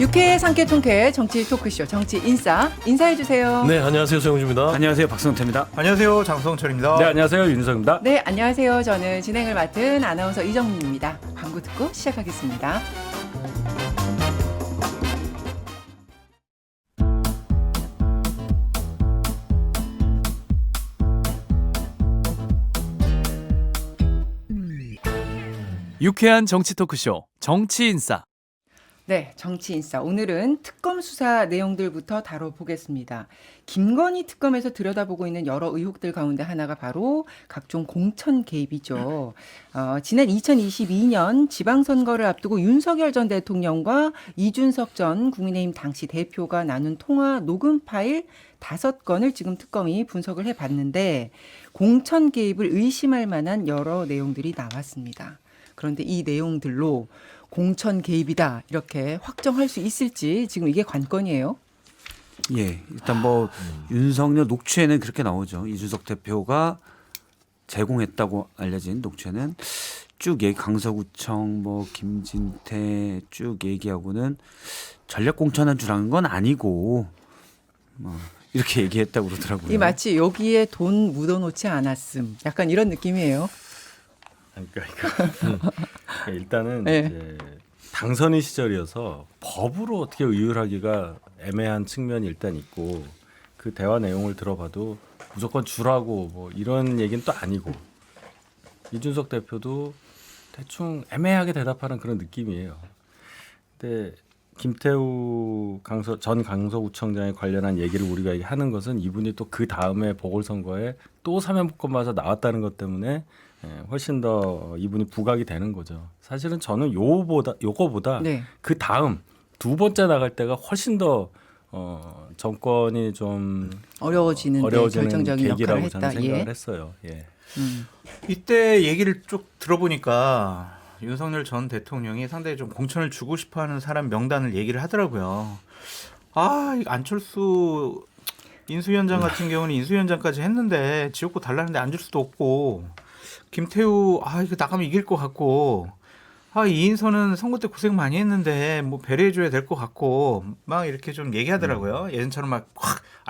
유쾌 상쾌 통쾌 정치 토크쇼 정치 인싸 인사해 주세요. 네, 안녕하세요. 소영주입니다. 안녕하세요. 박성태입니다. 안녕하세요. 장성철입니다. 네, 안녕하세요. 윤석입니다. 네, 안녕하세요. 저는 진행을 맡은 아나운서 이정민입니다. 광고 듣고 시작하겠습니다. 유쾌한 정치 토크쇼 정치 인싸. 네, 정치 인싸. 오늘은 특검 수사 내용들부터 다뤄보겠습니다. 김건희 특검에서 들여다보고 있는 여러 의혹들 가운데 하나가 바로 각종 공천 개입이죠. 지난 2022년 지방선거를 앞두고 윤석열 전 대통령과 이준석 전 국민의힘 당시 대표가 나눈 통화 녹음 파일 5건을 지금 특검이 분석을 해봤는데 공천 개입을 의심할 만한 여러 내용들이 나왔습니다. 그런데 이 내용들로 공천 개입이다 이렇게 확정할 수 있을지 지금 이게 관건이에요. 예, 일단 뭐 윤석열 녹취에는 그렇게 나오죠. 이준석 대표가 제공했다고 알려진 녹취에는 쭉 강서구청 뭐 김진태 쭉 얘기하고는 전략 공천한 줄 안 건 아니고 뭐 이렇게 얘기했다고 그러더라고요. 이 마치 여기에 돈 묻어놓지 않았음. 약간 이런 느낌이에요. 그러니까 일단은 네. 이제 당선인 시절이어서 법으로 어떻게 의율하기가 애매한 측면이 일단 있고 그 대화 내용을 들어봐도 무조건 주라고 뭐 이런 얘기는 또 아니고 이준석 대표도 대충 애매하게 대답하는 그런 느낌이에요. 근데 김태우 전 강서구청장에 관련한 얘기를 우리가 하는 것은 이분이 또 그 다음에 보궐선거에 또 사면복권 맞아 나왔다는 것 때문에 훨씬 더 이분이 부각이 되는 거죠. 사실은 저는 요거보다 네. 그 다음 두 번째 나갈 때가 훨씬 더 정권이 좀 어려워지는 결정적인 역할을 계기라고 했다. 저는 생각을 예. 했어요. 예. 이때 얘기를 쭉 들어보니까 윤석열 전 대통령이 상당히 좀 공천을 주고 싶어하는 사람 명단을 얘기를 하더라고요. 이 안철수 인수위원장 같은 경우는 인수위원장까지 했는데 지역구 달라는데 안 줄 수도 없고 김태우 이거 나가면 이길 것 같고 이인선은 선거 때 고생 많이 했는데 뭐 배려해줘야 될 것 같고 막 이렇게 좀 얘기하더라고요. 예전처럼 막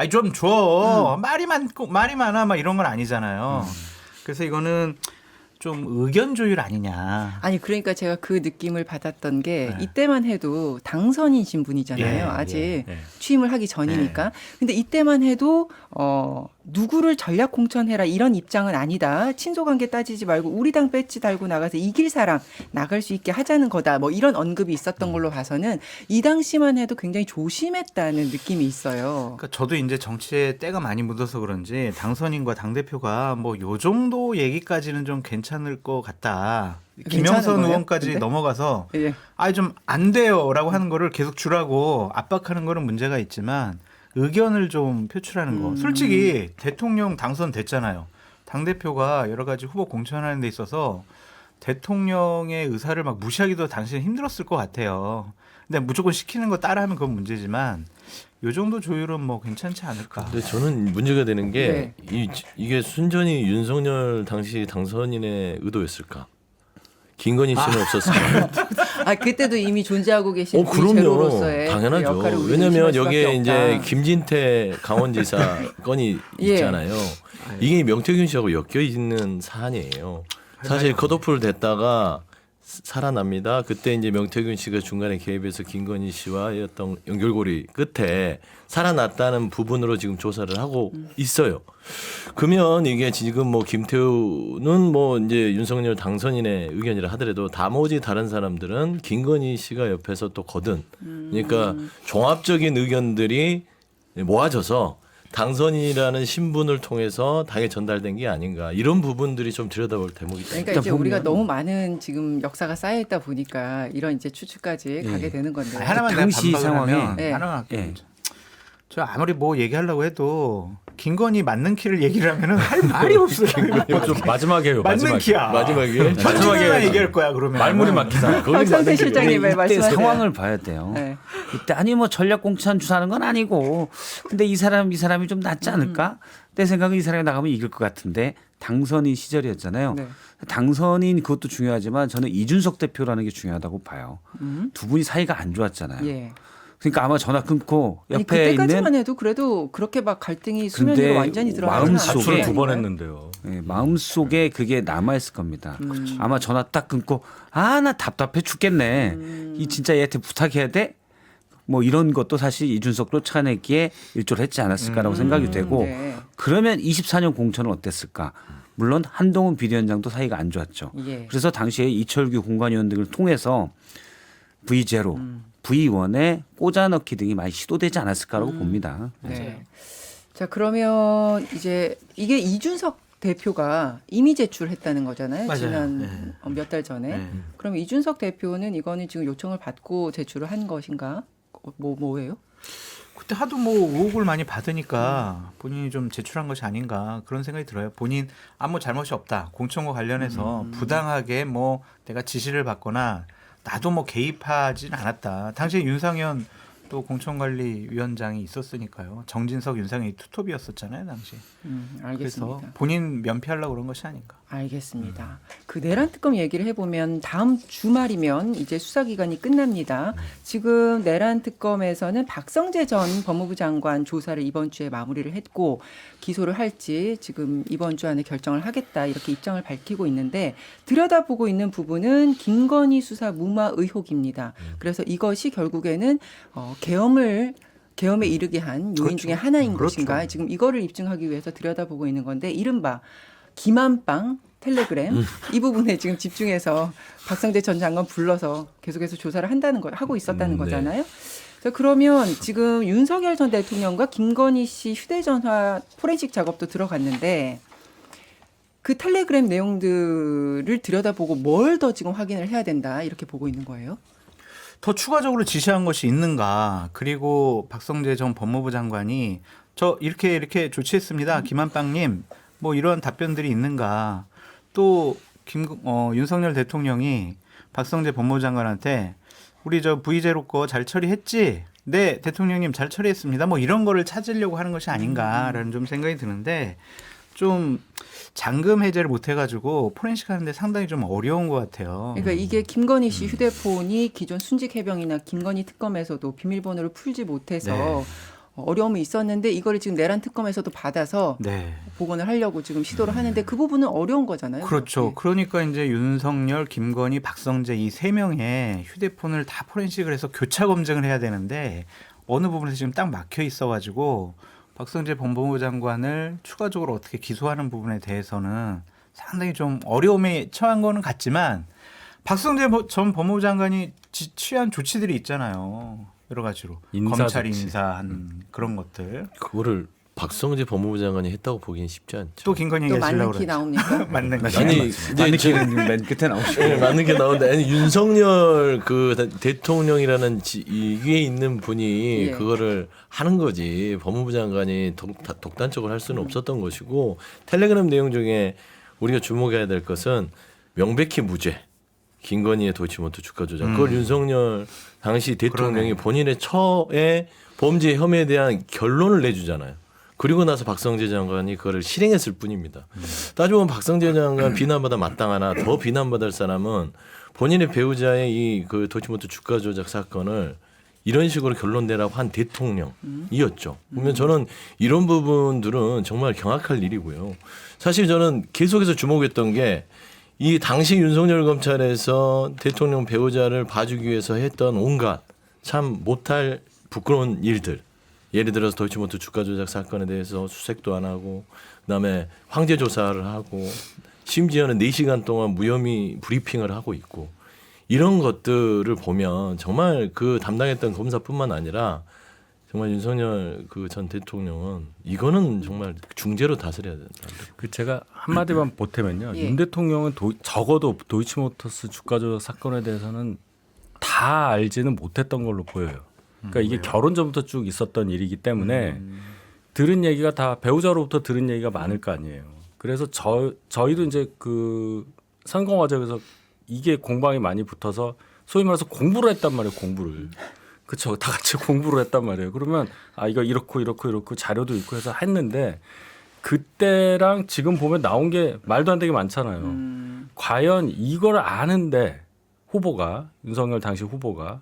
좀 줘. 말이 많아 막 이런 건 아니잖아요. 그래서 이거는 좀 의견 조율 아니냐. 아니 그러니까 제가 그 느낌을 받았던 게 네. 이때만 해도 당선인신 분이잖아요. 예, 아직 예. 취임을 하기 전이니까. 근데 이때만 해도 누구를 전략 공천해라 이런 입장은 아니다. 친소관계 따지지 말고 우리 당 배지 달고 나가서 이길 사람 나갈 수 있게 하자는 거다. 뭐 이런 언급이 있었던 걸로 봐서는 이 당시만 해도 굉장히 조심했다는 느낌이 있어요. 그러니까 저도 이제 정치에 때가 많이 묻어서 그런지 당선인과 당대표가 뭐 요 정도 얘기까지는 좀 괜찮을 것 같다. 김영선 거예요? 의원까지 근데? 넘어가서 예. 좀 안 돼요라고 하는 거를 계속 주라고 압박하는 거는 문제가 있지만 의견을 좀 표출하는 거. 솔직히 대통령 당선됐잖아요. 당대표가 여러 가지 후보 공천하는 데 있어서 대통령의 의사를 막 무시하기도 당시에 힘들었을 것 같아요. 근데 무조건 시키는 거 따라하면 그건 문제지만 요 정도 조율은 뭐 괜찮지 않을까. 근데 저는 문제가 되는 게 이게 순전히 윤석열 당시 당선인의 의도였을까? 김건희 씨는 없었을까? 그때도 이미 존재하고 계신 그럼요. 제로로서의 당연하죠. 역할을 우리는 왜냐하면 의심할 수밖에 여기에 이제 없다. 김진태 강원지사 건이 예. 있잖아요. 이게 명태균 씨하고 엮여 있는 사안이에요. 사실 컷오프를 됐다가 살아납니다. 그때 이제 명태균 씨가 중간에 개입해서 김건희 씨와의 어떤 연결고리 끝에 살아났다는 부분으로 지금 조사를 하고 있어요. 그러면 이게 지금 뭐 김태우는 뭐 이제 윤석열 당선인의 의견이라 하더라도 나머지 다른 사람들은 김건희 씨가 옆에서 또 거든. 그러니까 종합적인 의견들이 모아져서 당선인이라는 신분을 통해서 당에 전달된 게 아닌가 이런 부분들이 좀 들여다볼 대목이 있다. 그러니까 이제 우리가 너무 많은 지금 역사가 쌓여 있다 보니까 이런 이제 추측까지 가게 되는 건데. 하나만 내가 당시 반박을 상황에 하면 네. 하나만 할게요. 예. 저 아무리 뭐 얘기하려고 해도 김건희 맞는 키를 얘기를 하면은 할 말이 없어요. 좀 마지막에요. 맞는 키야. 마지막에 마지막에 얘기할 거야 그러면. 말문이 막히잖아. 박성태 실장님의 이때 말씀하세요. 상황을 봐야 돼요. 네. 이때 뭐 전략 공천 주사는 건 아니고 근데 이 사람이 좀 낫지 않을까? 내 생각은 이 사람이 나가면 이길 것 같은데 당선인 시절이었잖아요. 네. 당선인 그것도 중요하지만 저는 이준석 대표라는 게 중요하다고 봐요. 두 분이 사이가 안 좋았잖아요. 예. 그러니까 아마 전화 끊고 아니, 옆에 그때까지만 있는 해도 그래도 그렇게 막 갈등이 수면 근데 위로 완전히 들어가지 마음속에 가출을 않았을 2번 거 아닌가요? 했는데요. 마음속에 그게 남아 있을 겁니다. 아마 전화 딱 끊고 아 나 답답해 죽겠네. 이 진짜 얘한테 부탁해야 돼. 뭐 이런 것도 사실 이준석 쫓아내기에 일조를 했지 않았을까라고 생각이 되고 네. 그러면 24년 공천은 어땠을까? 물론 한동훈 비대위원장도 사이가 안 좋았죠. 예. 그래서 당시에 이철규 공관위원 등을 통해서 V0, V1에 꽂아넣기 등이 많이 시도되지 않았을까라고 봅니다. 네. 자, 그러면 이제 이게 이준석 대표가 이미 제출했다는 거잖아요. 맞아요. 지난 몇 달 전에. 네. 그럼 이준석 대표는 이거는 지금 요청을 받고 제출을 한 것인가? 뭐예요? 그때 하도 뭐 의혹을 많이 받으니까 본인이 좀 제출한 것이 아닌가 그런 생각이 들어요. 본인 아무 잘못이 없다. 공천과 관련해서 부당하게 뭐 내가 지시를 받거나 나도 뭐 개입하진 않았다. 당시에 윤상현 또 공천관리위원장이 있었으니까요. 정진석, 윤상현이 투톱이었었잖아요, 당시. 알겠습니다. 그래서 본인 면피하려고 그런 것이 아닌가. 알겠습니다. 그 내란 특검 얘기를 해보면 다음 주말이면 이제 수사 기간이 끝납니다. 지금 내란 특검에서는 박성재 전 법무부 장관 조사를 이번 주에 마무리를 했고 기소를 할지 지금 이번 주 안에 결정을 하겠다 이렇게 입장을 밝히고 있는데 들여다보고 있는 부분은 김건희 수사 무마 의혹입니다. 그래서 이것이 결국에는 계엄에 이르게 한 요인 중에 하나인 것인가 지금 이거를 입증하기 위해서 들여다보고 있는 건데 이른바 기만빵 텔레그램 이 부분에 지금 집중해서 박성재 전 장관 불러서 계속해서 조사를 한다는 거 하고 있었다는 거잖아요. 자, 그러면 지금 윤석열 전 대통령과 김건희 씨 휴대전화 포렌식 작업도 들어갔는데 그 텔레그램 내용들을 들여다보고 뭘 더 지금 확인을 해야 된다 이렇게 보고 있는 거예요. 더 추가적으로 지시한 것이 있는가. 그리고 박성재 전 법무부 장관이 저 이렇게 조치했습니다. 김한빵님 뭐 이런 답변들이 있는가. 또 윤석열 대통령이 박성재 법무부 장관한테 우리 저 V0 거 잘 처리했지? 네, 대통령님 잘 처리했습니다. 뭐 이런 거를 찾으려고 하는 것이 아닌가라는 좀 생각이 드는데 좀 잠금 해제를 못 해가지고 포렌식 하는데 상당히 좀 어려운 것 같아요. 그러니까 이게 김건희 씨 휴대폰이 기존 순직 해병이나 김건희 특검에서도 비밀번호를 풀지 못해서 네. 어려움이 있었는데 이거를 지금 내란 특검에서도 받아서 네. 복원을 하려고 지금 시도를 하는데 그 부분은 어려운 거잖아요. 그렇죠. 네. 그러니까 이제 윤석열, 김건희, 박성재 이 세 명의 휴대폰을 다 포렌식을 해서 교차 검증을 해야 되는데 어느 부분에서 지금 딱 막혀 있어가지고 박성재 법무부 장관을 추가적으로 어떻게 기소하는 부분에 대해서는 상당히 좀 어려움에 처한 거는 같지만 박성재 전 법무부 장관이 취한 조치들이 있잖아요. 여러 가지로 인사 검찰 조치. 인사한 그런 것들. 그거를 박성재 법무부 장관이 했다고 보기는 쉽지 않죠. 또 김건희 또 얘기하시려고 맞는 키 그러죠. 나옵니까? 맞는 키. 아니 많은 이제 키는 맨 끝에 나오시고 네, 맞는 게 나오는데 아니, 윤석열 그 대통령이라는 이 위에 있는 분이 예. 그거를 하는 거지 법무부 장관이 독단적으로 할 수는 없었던 것이고 텔레그램 내용 중에 우리가 주목해야 될 것은 명백히 무죄 김건희의 도이치모터 주가 조작 그걸 윤석열 당시 대통령이 그러네. 본인의 처에 범죄 혐의에 대한 결론을 내주잖아요. 그리고 나서 박성재 장관이 그거를 실행했을 뿐입니다. 따져보면 박성재 장관 비난받아 마땅하나 더 비난받을 사람은 본인의 배우자의 이 그 도이치모터 주가 조작 사건을 이런 식으로 결론 내라고 한 대통령이었죠. 그러면 저는 이런 부분들은 정말 경악할 일이고요. 사실 저는 계속해서 주목했던 게 이 당시 윤석열 검찰에서 대통령 배우자를 봐주기 위해서 했던 온갖 참 못할 부끄러운 일들. 예를 들어서 도이치모터 주가 조작 사건에 대해서 수색도 안 하고 그다음에 황제 조사를 하고 심지어는 4시간 동안 무혐의 브리핑을 하고 있고 이런 것들을 보면 정말 그 담당했던 검사뿐만 아니라 정말 윤석열 그 전 대통령은 이거는 정말 중재로 다스려야 된다. 그 제가 한마디만 보태면요. 예. 윤 대통령은 적어도 도이치모터스 주가 조작 사건에 대해서는 다 알지는 못했던 걸로 보여요. 그러니까 이게 결혼 전부터 쭉 있었던 일이기 때문에 들은 얘기가 다 배우자로부터 들은 얘기가 많을 거 아니에요. 그래서 저희도 이제 그 선거 과정에서 이게 공방이 많이 붙어서 소위 말해서 공부를 했단 말이에요. 공부를. 그렇죠. 다 같이 공부를 했단 말이에요. 그러면 이거 이렇고 자료도 있고 해서 했는데 그때랑 지금 보면 나온 게 말도 안 되게 많잖아요. 과연 이걸 아는데 후보가 윤석열 당시 후보가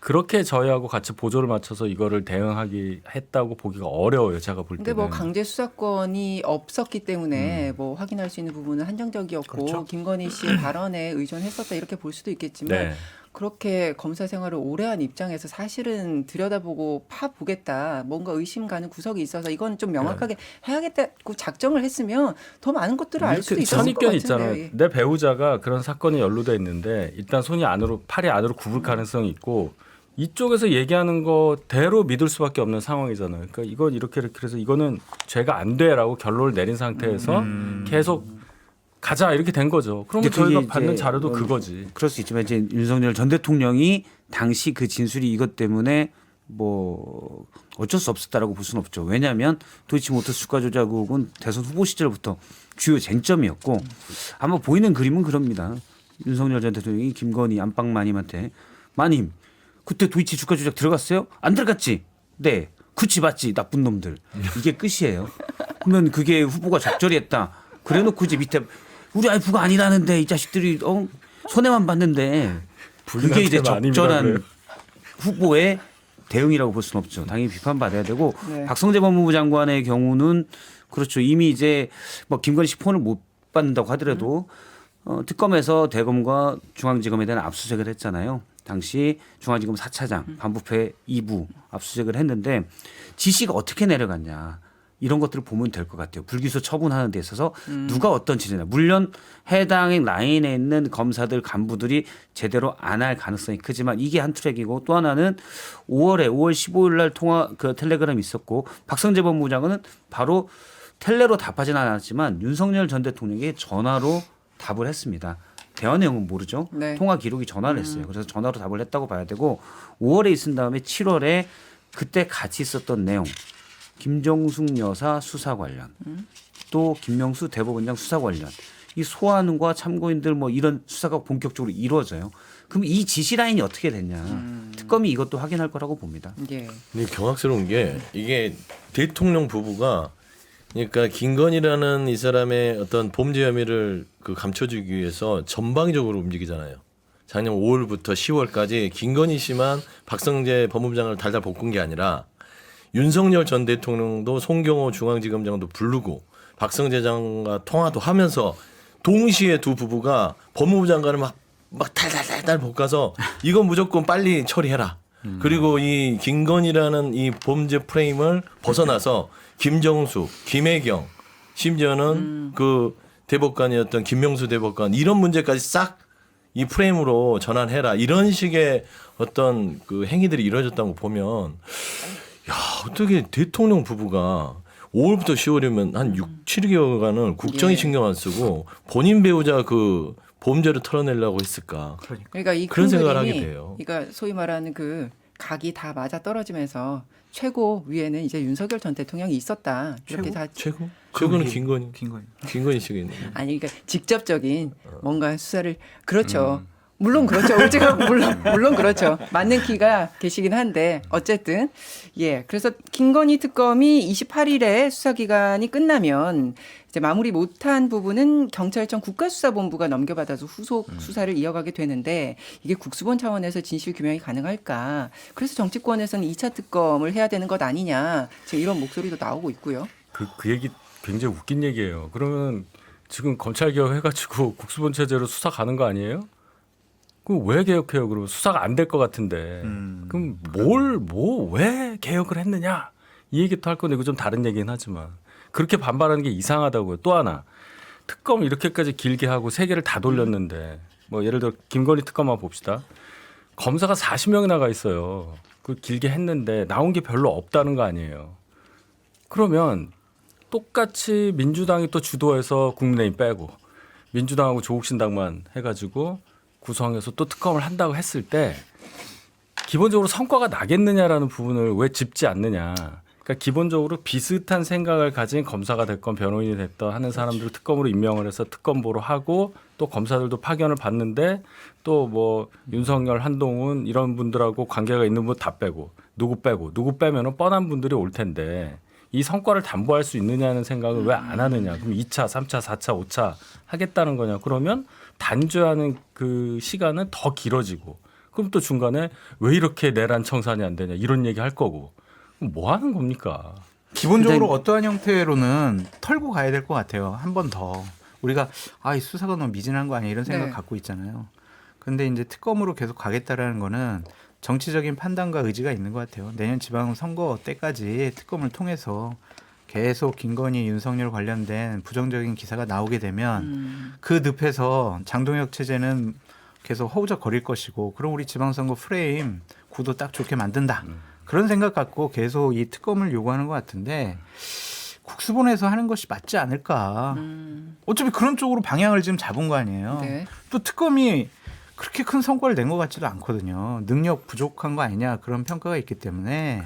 그렇게 저희하고 같이 보조를 맞춰서 이거를 대응하기 했다고 보기가 어려워요. 제가 볼 때는. 근데 뭐 강제 수사권이 없었기 때문에 뭐 확인할 수 있는 부분은 한정적이었고 그렇죠. 김건희 씨의 발언에 의존했었다 이렇게 볼 수도 있겠지만 네. 그렇게 검사 생활을 오래 한 입장에서 사실은 들여다보고 파보겠다 뭔가 의심 가는 구석이 있어서 이건 좀 명확하게 해야겠다고 작정을 했으면 더 많은 것들을 알 수도 있었을 것 선입견이 같은데요. 있잖아요. 예. 내 배우자가 그런 사건에 연루돼 있는데 일단 손이 안으로 팔이 안으로 굽을 가능성이 있고 이쪽에서 얘기하는 거대로 믿을 수밖에 없는 상황이잖아요. 그러니까 이건 이렇게 해서 이거는 죄가 안 돼라고 결론을 내린 상태에서 계속 가자 이렇게 된 거죠. 그러면 근데 그게 저희가 받는 이제 자료도 그거지. 그럴 수 있지만 이제 윤석열 전 대통령이 당시 그 진술이 이것 때문에 뭐 어쩔 수 없었다라고 볼 수는 없죠. 왜냐하면 도이치모터 주가 조작 의혹은 대선 후보 시절부터 주요 쟁점이었고 아마 보이는 그림은 그럽니다. 윤석열 전 대통령이 김건희 안방마님한테 마님 그때 도이치 주가 조작 들어갔어요? 안 들어갔지? 네. 그치 맞지 나쁜 놈들. 이게 끝이에요. 그러면 그게 후보가 적절히 했다. 그래놓고 이제 밑에 우리 와이프가 아니라는데 이 자식들이 손해만 봤는데 그게 이제 적절한 후보의 대응이라고 볼 수는 없죠. 당연히 비판받아야 되고 네. 박성재 법무부 장관의 경우는 그렇죠. 이미 이제 뭐 김건희 씨 폰을 못 받는다고 하더라도 특검에서 대검과 중앙지검에 대한 압수수색을 했잖아요. 당시 중앙지검 4차장 반부패 2부 압수수색을 했는데 지시가 어떻게 내려갔냐. 이런 것들을 보면 될 것 같아요. 불기소 처분하는 데 있어서 누가 어떤 지시냐. 물론 해당 라인에 있는 검사들 간부들이 제대로 안 할 가능성이 크지만 이게 한 트랙이고 또 하나는 5월 15일 날 통화 그 텔레그램이 있었고 박성재 법무부 장관은 바로 텔레로 답하지는 않았지만 윤석열 전 대통령에게 전화로 답을 했습니다. 대화 내용은 모르죠. 네. 통화 기록이 전화를 했어요. 그래서 전화로 답을 했다고 봐야 되고 5월에 있은 다음에 7월에 그때 같이 있었던 내용 김정숙 여사 수사 관련 또 김명수 대법원장 수사 관련 이 소환과 참고인들 뭐 이런 수사가 본격적으로 이루어져요. 그럼 이 지시 라인이 어떻게 됐냐. 특검이 이것도 확인할 거라고 봅니다. 예. 근데 경악스러운 게 이게 대통령 부부가 그러니까 김건희라는 이 사람의 어떤 범죄 혐의를 그 감춰주기 위해서 전방위적으로 움직이잖아요. 작년 5월부터 10월까지 김건희 씨만 박성재 법무부 장관을 달달 볶은 게 아니라 윤석열 전 대통령도 송경호 중앙지검장도 부르고 박성재 장관과 통화도 하면서 동시에 두 부부가 법무부 장관을 막 달달달달 볶아서 이건 무조건 빨리 처리해라. 그리고 이 김건희라는 이 범죄 프레임을 벗어나서 김정수, 김혜경, 심지어는 그 대법관이었던 김명수 대법관 이런 문제까지 싹 이 프레임으로 전환해라. 이런 식의 어떤 그 행위들이 이루어졌다고 보면 야, 어떻게 대통령 부부가 5월부터 10월이면 한 6, 7개월간을 국정에 예. 신경 안 쓰고 본인 배우자 그 범죄를 털어내려고 했을까? 그러니까 이 그런 큰 생각을 그림이 하게 돼요. 그러니까 소위 말하는 그 각이 다 맞아 떨어지면서 최고 위에는 이제 윤석열 전 대통령이 있었다. 이렇게 다 최고? 최고는 김건희. 김건희. 김건희 씨가 있는. 아니 그러니까 직접적인 뭔가 수사를 그렇죠. 물론 그렇죠. 올지가 물론 그렇죠. 맞는 키가 계시긴 한데 어쨌든 예. 그래서 김건희 특검이 28일에 수사 기간이 끝나면 이제 마무리 못한 부분은 경찰청 국가수사본부가 넘겨받아서 후속 수사를 이어가게 되는데 이게 국수본 차원에서 진실 규명이 가능할까? 그래서 정치권에서는 2차 특검을 해야 되는 것 아니냐. 지금 이런 목소리도 나오고 있고요. 그 얘기 굉장히 웃긴 얘기예요. 그러면 지금 검찰 개혁해가지고 국수본 체제로 수사 가는 거 아니에요? 그럼 왜 개혁해요? 그러면 수사가 안 될 것 같은데. 그럼 왜 개혁을 했느냐? 이 얘기도 할 건데 이거 좀 다른 얘기긴 하지만 그렇게 반발하는 게 이상하다고요. 또 하나 특검 이렇게까지 길게 하고 세 개를 다 돌렸는데 뭐 예를 들어 김건희 특검만 봅시다. 검사가 40명이 나가 있어요. 그 길게 했는데 나온 게 별로 없다는 거 아니에요. 그러면 똑같이 민주당이 또 주도해서 국민의힘 빼고 민주당하고 조국신당만 해가지고 구성해서 또 특검을 한다고 했을 때 기본적으로 성과가 나겠느냐라는 부분을 왜 짚지 않느냐. 그러니까 기본적으로 비슷한 생각을 가진 검사가 됐건 변호인이 됐던 하는 사람들을 특검으로 임명을 해서 특검보로 하고 또 검사들도 파견을 받는데 또 뭐 윤석열, 한동훈 이런 분들하고 관계가 있는 분 다 빼고 누구 빼면은 뻔한 분들이 올 텐데 이 성과를 담보할 수 있느냐는 생각을 왜 안 하느냐. 그럼 2차, 3차, 4차, 5차 하겠다는 거냐. 그러면 단죄하는 그 시간은 더 길어지고 그럼 또 중간에 왜 이렇게 내란 청산이 안 되냐 이런 얘기 할 거고 그럼 뭐 하는 겁니까? 기본적으로 어떠한 형태로는 털고 가야 될 것 같아요. 한 번 더. 우리가 이 수사가 너무 미진한 거 아니야 이런 생각 네. 갖고 있잖아요. 근데 이제 특검으로 계속 가겠다라는 거는 정치적인 판단과 의지가 있는 것 같아요. 내년 지방선거 때까지 특검을 통해서 계속 김건희, 윤석열 관련된 부정적인 기사가 나오게 되면 그 늪에서 장동혁 체제는 계속 허우적거릴 것이고 그럼 우리 지방선거 프레임 구도 딱 좋게 만든다. 그런 생각 갖고 계속 이 특검을 요구하는 것 같은데 국수본에서 하는 것이 맞지 않을까. 어차피 그런 쪽으로 방향을 지금 잡은 거 아니에요. 네. 또 특검이 그렇게 큰 성과를 낸 것 같지도 않거든요. 능력 부족한 거 아니냐 그런 평가가 있기 때문에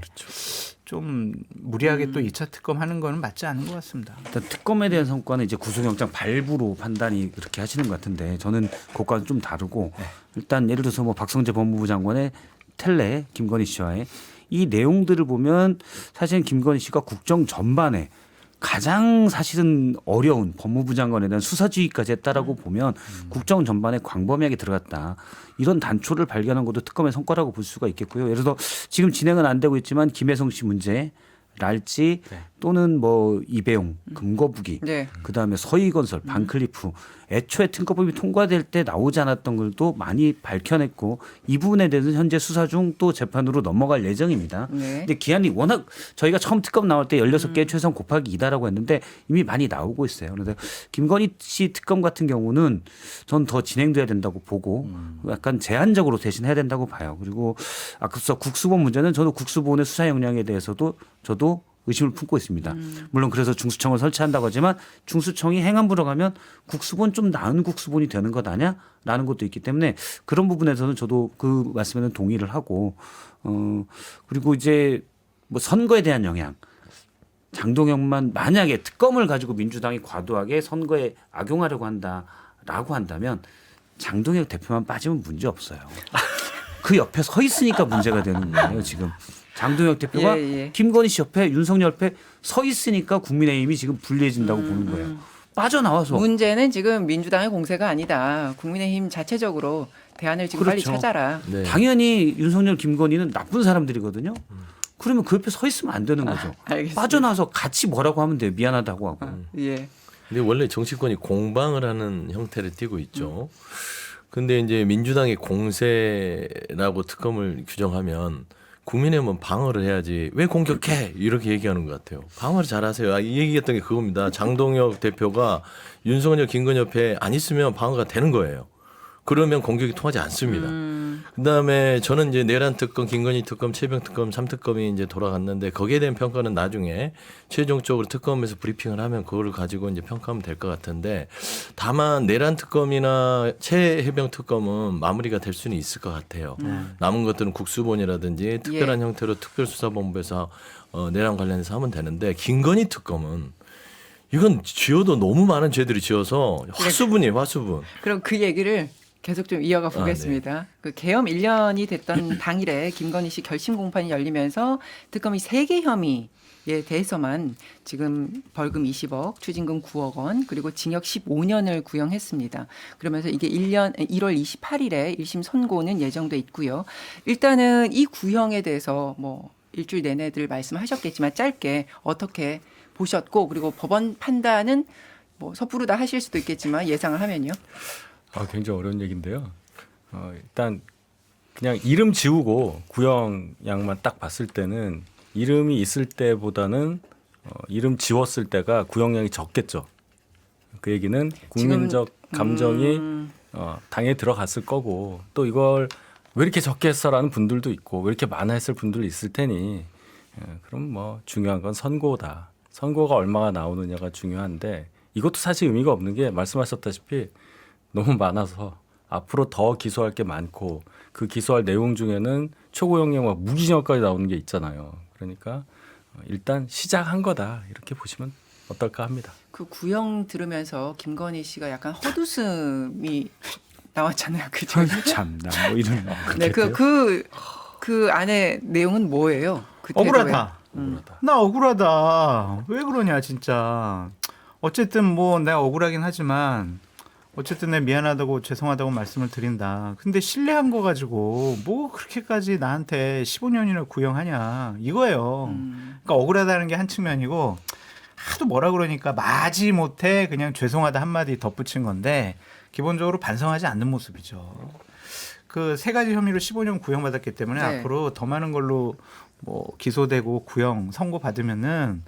좀 무리하게 또 2차 특검 하는 거는 맞지 않은 것 같습니다. 일단 특검에 대한 성과는 이제 구속영장 발부로 판단이 그렇게 하시는 것 같은데 저는 그것과는 좀 다르고 일단 예를 들어서 뭐 박성재 법무부 장관의 텔레 김건희 씨와의 이 내용들을 보면 사실은 김건희 씨가 국정 전반에 가장 사실은 어려운 법무부 장관에 대한 수사 지휘까지 했다라고 보면 국정 전반에 광범위하게 들어갔다. 이런 단초를 발견한 것도 특검의 성과라고 볼 수가 있겠고요. 예를 들어 지금 진행은 안 되고 있지만 김혜성 씨 문제랄지 또는 뭐 이배용, 금거북이, 네. 그다음에 서희건설, 반클리프 애초에 특검법이 통과될 때 나오지 않았던 걸도 많이 밝혀냈고 이 부분에 대해서는 현재 수사 중 또 재판으로 넘어갈 예정입니다. 네. 근데 기한이 워낙 저희가 처음 특검 나올 때 16개 최소한 곱하기 2다라고 했는데 이미 많이 나오고 있어요. 그래서 김건희 씨 특검 같은 경우는 전 더 진행돼야 된다고 보고 약간 제한적으로 대신 해야 된다고 봐요. 그리고 앞서 국수본 문제는 저도 국수본의 수사 역량에 대해서도 저도 의심을 품고 있습니다. 물론 그래서 중수청을 설치한다고 하지만 중수청이 행안부로 가면 국수본 좀 나은 국수본이 되는 것 아냐라는 것도 있기 때문에 그런 부분에서는 저도 그 말씀에는 동의를 하고 그리고 이제 뭐 선거에 대한 영향 장동혁만 만약에 특검을 가지고 민주당이 과도하게 선거에 악용하려고 한다라고 한다면 장동혁 대표만 빠지면 문제 없어요. 그 옆에 서 있으니까 문제가 되는 거예요 지금. 장동혁 대표가 김건희 씨 옆에 윤석열 옆에 서 있으니까 국민의힘이 지금 불리해진다고 보는 거예요. 빠져나와서. 문제는 지금 민주당의 공세가 아니다. 국민의힘 자체적으로 대안을 지금 빨리 그렇죠. 찾아라. 네. 당연히 윤석열 김건희는 나쁜 사람들이거든요. 그러면 그 옆에 서 있으면 안 되는 거죠. 알겠습니다. 빠져나와서 같이 뭐라고 하면 돼요. 미안하다고 하고. 예. 근데 원래 정치권이 공방을 하는 형태를 띠고 있죠. 근데 이제 민주당의 공세라고 특검을 규정하면 국민의힘은 방어를 해야지 왜 공격해 이렇게 얘기하는 것 같아요. 방어를 잘하세요. 이 얘기했던 게 그겁니다. 장동혁 대표가 윤석열 김건희 옆에 안 있으면 방어가 되는 거예요. 그러면 공격이 통하지 않습니다. 그다음에 저는 이제 내란 특검, 김건희 특검, 최병 특검, 3특검이 이제 돌아갔는데 거기에 대한 평가는 나중에 최종적으로 특검에서 브리핑을 하면 그거를 가지고 이제 평가하면 될 것 같은데 다만 내란 특검이나 최해병 특검은 마무리가 될 수는 있을 것 같아요. 남은 것들은 국수본이라든지 특별한 형태로 특별수사본부에서 내란 관련해서 하면 되는데 김건희 특검은 이건 지어도 너무 많은 죄들이 지어서 화수분이에요, 화수분. 그럼 그 얘기를 계속 좀 이어가 보겠습니다. 그 계엄 1년이 됐던 당일에 김건희 씨 결심 공판이 열리면서 특검이 3개 혐의에 대해서만 지금 벌금 20억, 추징금 9억 원, 그리고 징역 15년을 구형했습니다. 그러면서 이게 1월 28일에 1심 선고는 예정돼 있고요. 일단은 이 구형에 대해서 뭐 일주일 내내들 말씀하셨겠지만 짧게 어떻게 보셨고 그리고 법원 판단은 뭐 섣부르다 하실 수도 있겠지만 예상을 하면요. 굉장히 어려운 얘기인데요. 일단 그냥 이름 지우고 구형량만 딱 봤을 때는 이름이 있을 때보다는 이름 지웠을 때가 구형량이 적겠죠. 그 얘기는 국민적 감정이 당에 들어갔을 거고 또 이걸 왜 이렇게 적게 했어라는 분들도 있고 왜 이렇게 많아 했을 분들도 있을 테니 그럼 뭐 중요한 건 선고다. 선고가 얼마가 나오느냐가 중요한데 이것도 사실 의미가 없는 게 말씀하셨다시피 너무 많아서 앞으로 더 기소할 게 많고 그 기소할 내용 중에는 최고형량과 무기징역까지 나오는 게 있잖아요. 그러니까 일단 시작한 거다 이렇게 보시면 어떨까 합니다. 그 구형 들으면서 김건희 씨가 약간 헛웃음이 나왔잖아요. 그죠? 참나 뭐 이런. 네, 그 안에 내용은 뭐예요? 그 억울하다. 억울하다. 나 억울하다. 왜 그러냐 진짜. 어쨌든 뭐 내가 억울하긴 하지만 어쨌든 내 미안하다고 죄송하다고 말씀을 드린다. 근데 신뢰한 거 가지고 뭐 그렇게까지 나한테 15년이나 구형하냐 이거예요. 그러니까 억울하다는 게 한 측면이고 하도 뭐라 그러니까 마지 못해 그냥 죄송하다 한마디 덧붙인 건데 기본적으로 반성하지 않는 모습이죠. 그 세 가지 혐의로 15년 구형받았기 때문에 네. 앞으로 더 많은 걸로 뭐 기소되고 구형 선고 받으면은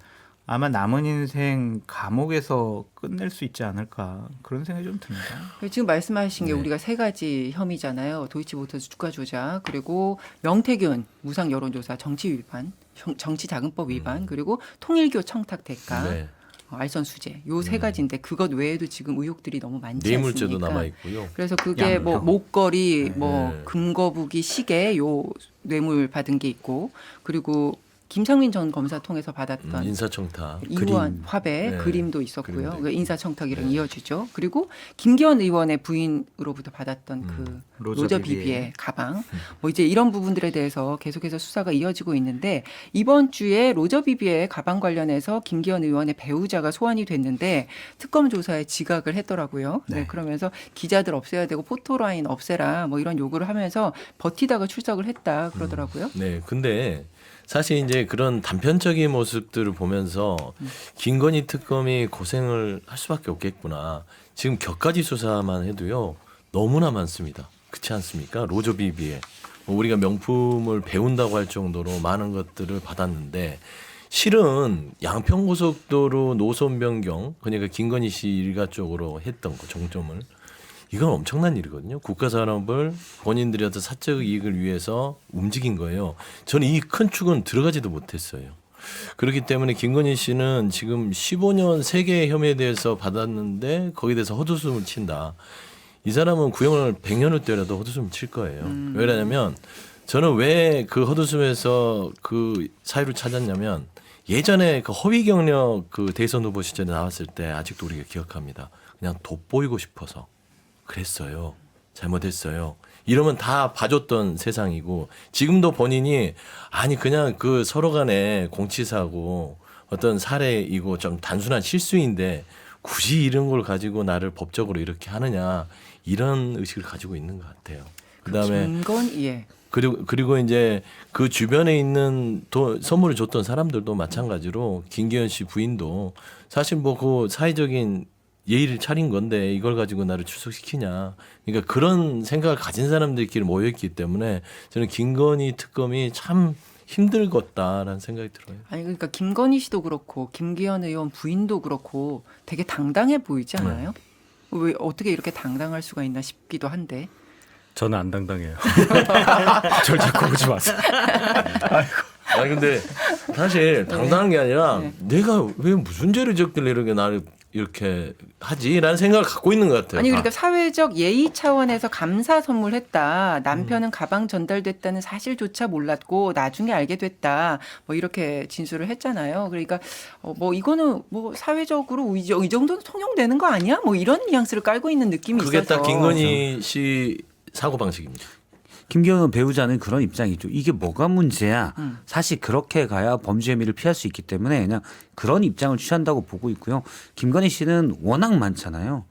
아마 남은 인생 감옥에서 끝낼 수 있지 않을까 그런 생각이 좀 듭니다. 지금 말씀하신 게 네. 우리가 세 가지 혐의잖아요. 도이치모터스 주가 조작, 그리고 명태균 무상 여론조사 정치 위반, 정치자금법 위반, 그리고 통일교 청탁 대가, 네. 알선수재 요 세 가지인데 그것 외에도 지금 의혹들이 너무 많지 뇌물죄도 않습니까? 남아 있고요. 그래서 그게 양평. 뭐 목걸이, 뭐 네. 금거북이, 시계 요 뇌물 받은 게 있고, 그리고 김상민 전 검사 통해서 받았던 인사청탁. 이후한 그림. 화배 네. 그림도 있었고요. 그림도 그 있고. 인사청탁이랑 네. 이어지죠. 그리고 김기현 의원의 부인으로부터 받았던 그 로저 로저 비비의 비비의 가방, 뭐 이제 이런 부분들에 대해서 계속해서 수사가 이어지고 있는데 이번 주에 로저 비비의 가방 관련해서 김기현 의원의 배우자가 소환이 됐는데 특검 조사에 지각을 했더라고요. 네, 그러면서 기자들 없애야 되고 포토라인 없애라 뭐 이런 요구를 하면서 버티다가 출석을 했다 그러더라고요. 네, 근데 사실 이제 그런 단편적인 모습들을 보면서 김건희 특검이 고생을 할 수밖에 없겠구나. 지금 격가지 수사만 해도요 너무나 많습니다. 그렇지 않습니까? 로저 비비에 우리가 명품을 배운다고 할 정도로 많은 것들을 받았는데 실은 양평고속도로 노선 변경, 그러니까 김건희 씨 일가 쪽으로 했던 거 정점을, 이건 엄청난 일이거든요. 국가 산업을 본인들의 어떤 사적 이익을 위해서 움직인 거예요. 저는 이 큰 축은 들어가지도 못했어요. 그렇기 때문에 김건희 씨는 지금 15년 3개의 혐의에 대해서 받았는데 거기에 대해서 헛웃음을 친다. 이 사람은 구형을 100년을 때려도 헛웃음을 칠 거예요. 왜냐하면 저는 왜 그 헛웃음에서 그 사유를 찾았냐면 예전에 그 허위 경력 그 대선 후보 시절에 나왔을 때 아직도 우리가 기억합니다. 그냥 돋보이고 싶어서 그랬어요. 잘못했어요. 이러면 다 봐줬던 세상이고 지금도 본인이 아니 그냥 그 서로 간에 공치사고 어떤 사례이고 좀 단순한 실수인데 굳이 이런 걸 가지고 나를 법적으로 이렇게 하느냐 이런 의식을 가지고 있는 것 같아요. 그다음에 증건 예. 그리고 이제 그 주변에 있는 선물을 줬던 사람들도 마찬가지로 김기현 씨 부인도 사실 뭐 그 사회적인 예의를 차린 건데 이걸 가지고 나를 출석시키냐. 그러니까 그런 생각을 가진 사람들끼리 모여있기 때문에 저는 김건희 특검이 참 힘들겠다라는 생각이 들어요. 아니 그러니까 김건희 씨도 그렇고 김기현 의원 부인도 그렇고 되게 당당해 보이지 않아요? 왜 어떻게 이렇게 당당할 수가 있나 싶기도 한데. 저는 안 당당해요. 절 자꾸 보지 마세요. 아니 근데 사실 당당한 게 아니라 네. 내가 왜 무슨 죄를 졌길래 이렇게 나를 이렇게 하지라는 생각을 갖고 있는 것 같아요. 아니 다. 그러니까 사회적 예의 차원에서 감사 선물했다. 남편은 가방 전달됐다는 사실조차 몰랐고 나중에 알게 됐다. 뭐 이렇게 진술을 했잖아요. 그러니까 뭐 이거는 뭐 사회적으로 이 정도는 통용되는 거 아니야? 뭐 이런 뉘앙스를 깔고 있는 느낌이 그게 있어서. 딱 김건희 씨 사고 방식입니다. 김기현 배우자는 그런 입장이죠. 이게 뭐가 문제야? 사실 그렇게 가야 범죄 혐의를 피할 수 있기 때문에 그냥 그런 입장을 취한다고 보고 있고요. 김건희 씨는 워낙 많잖아요.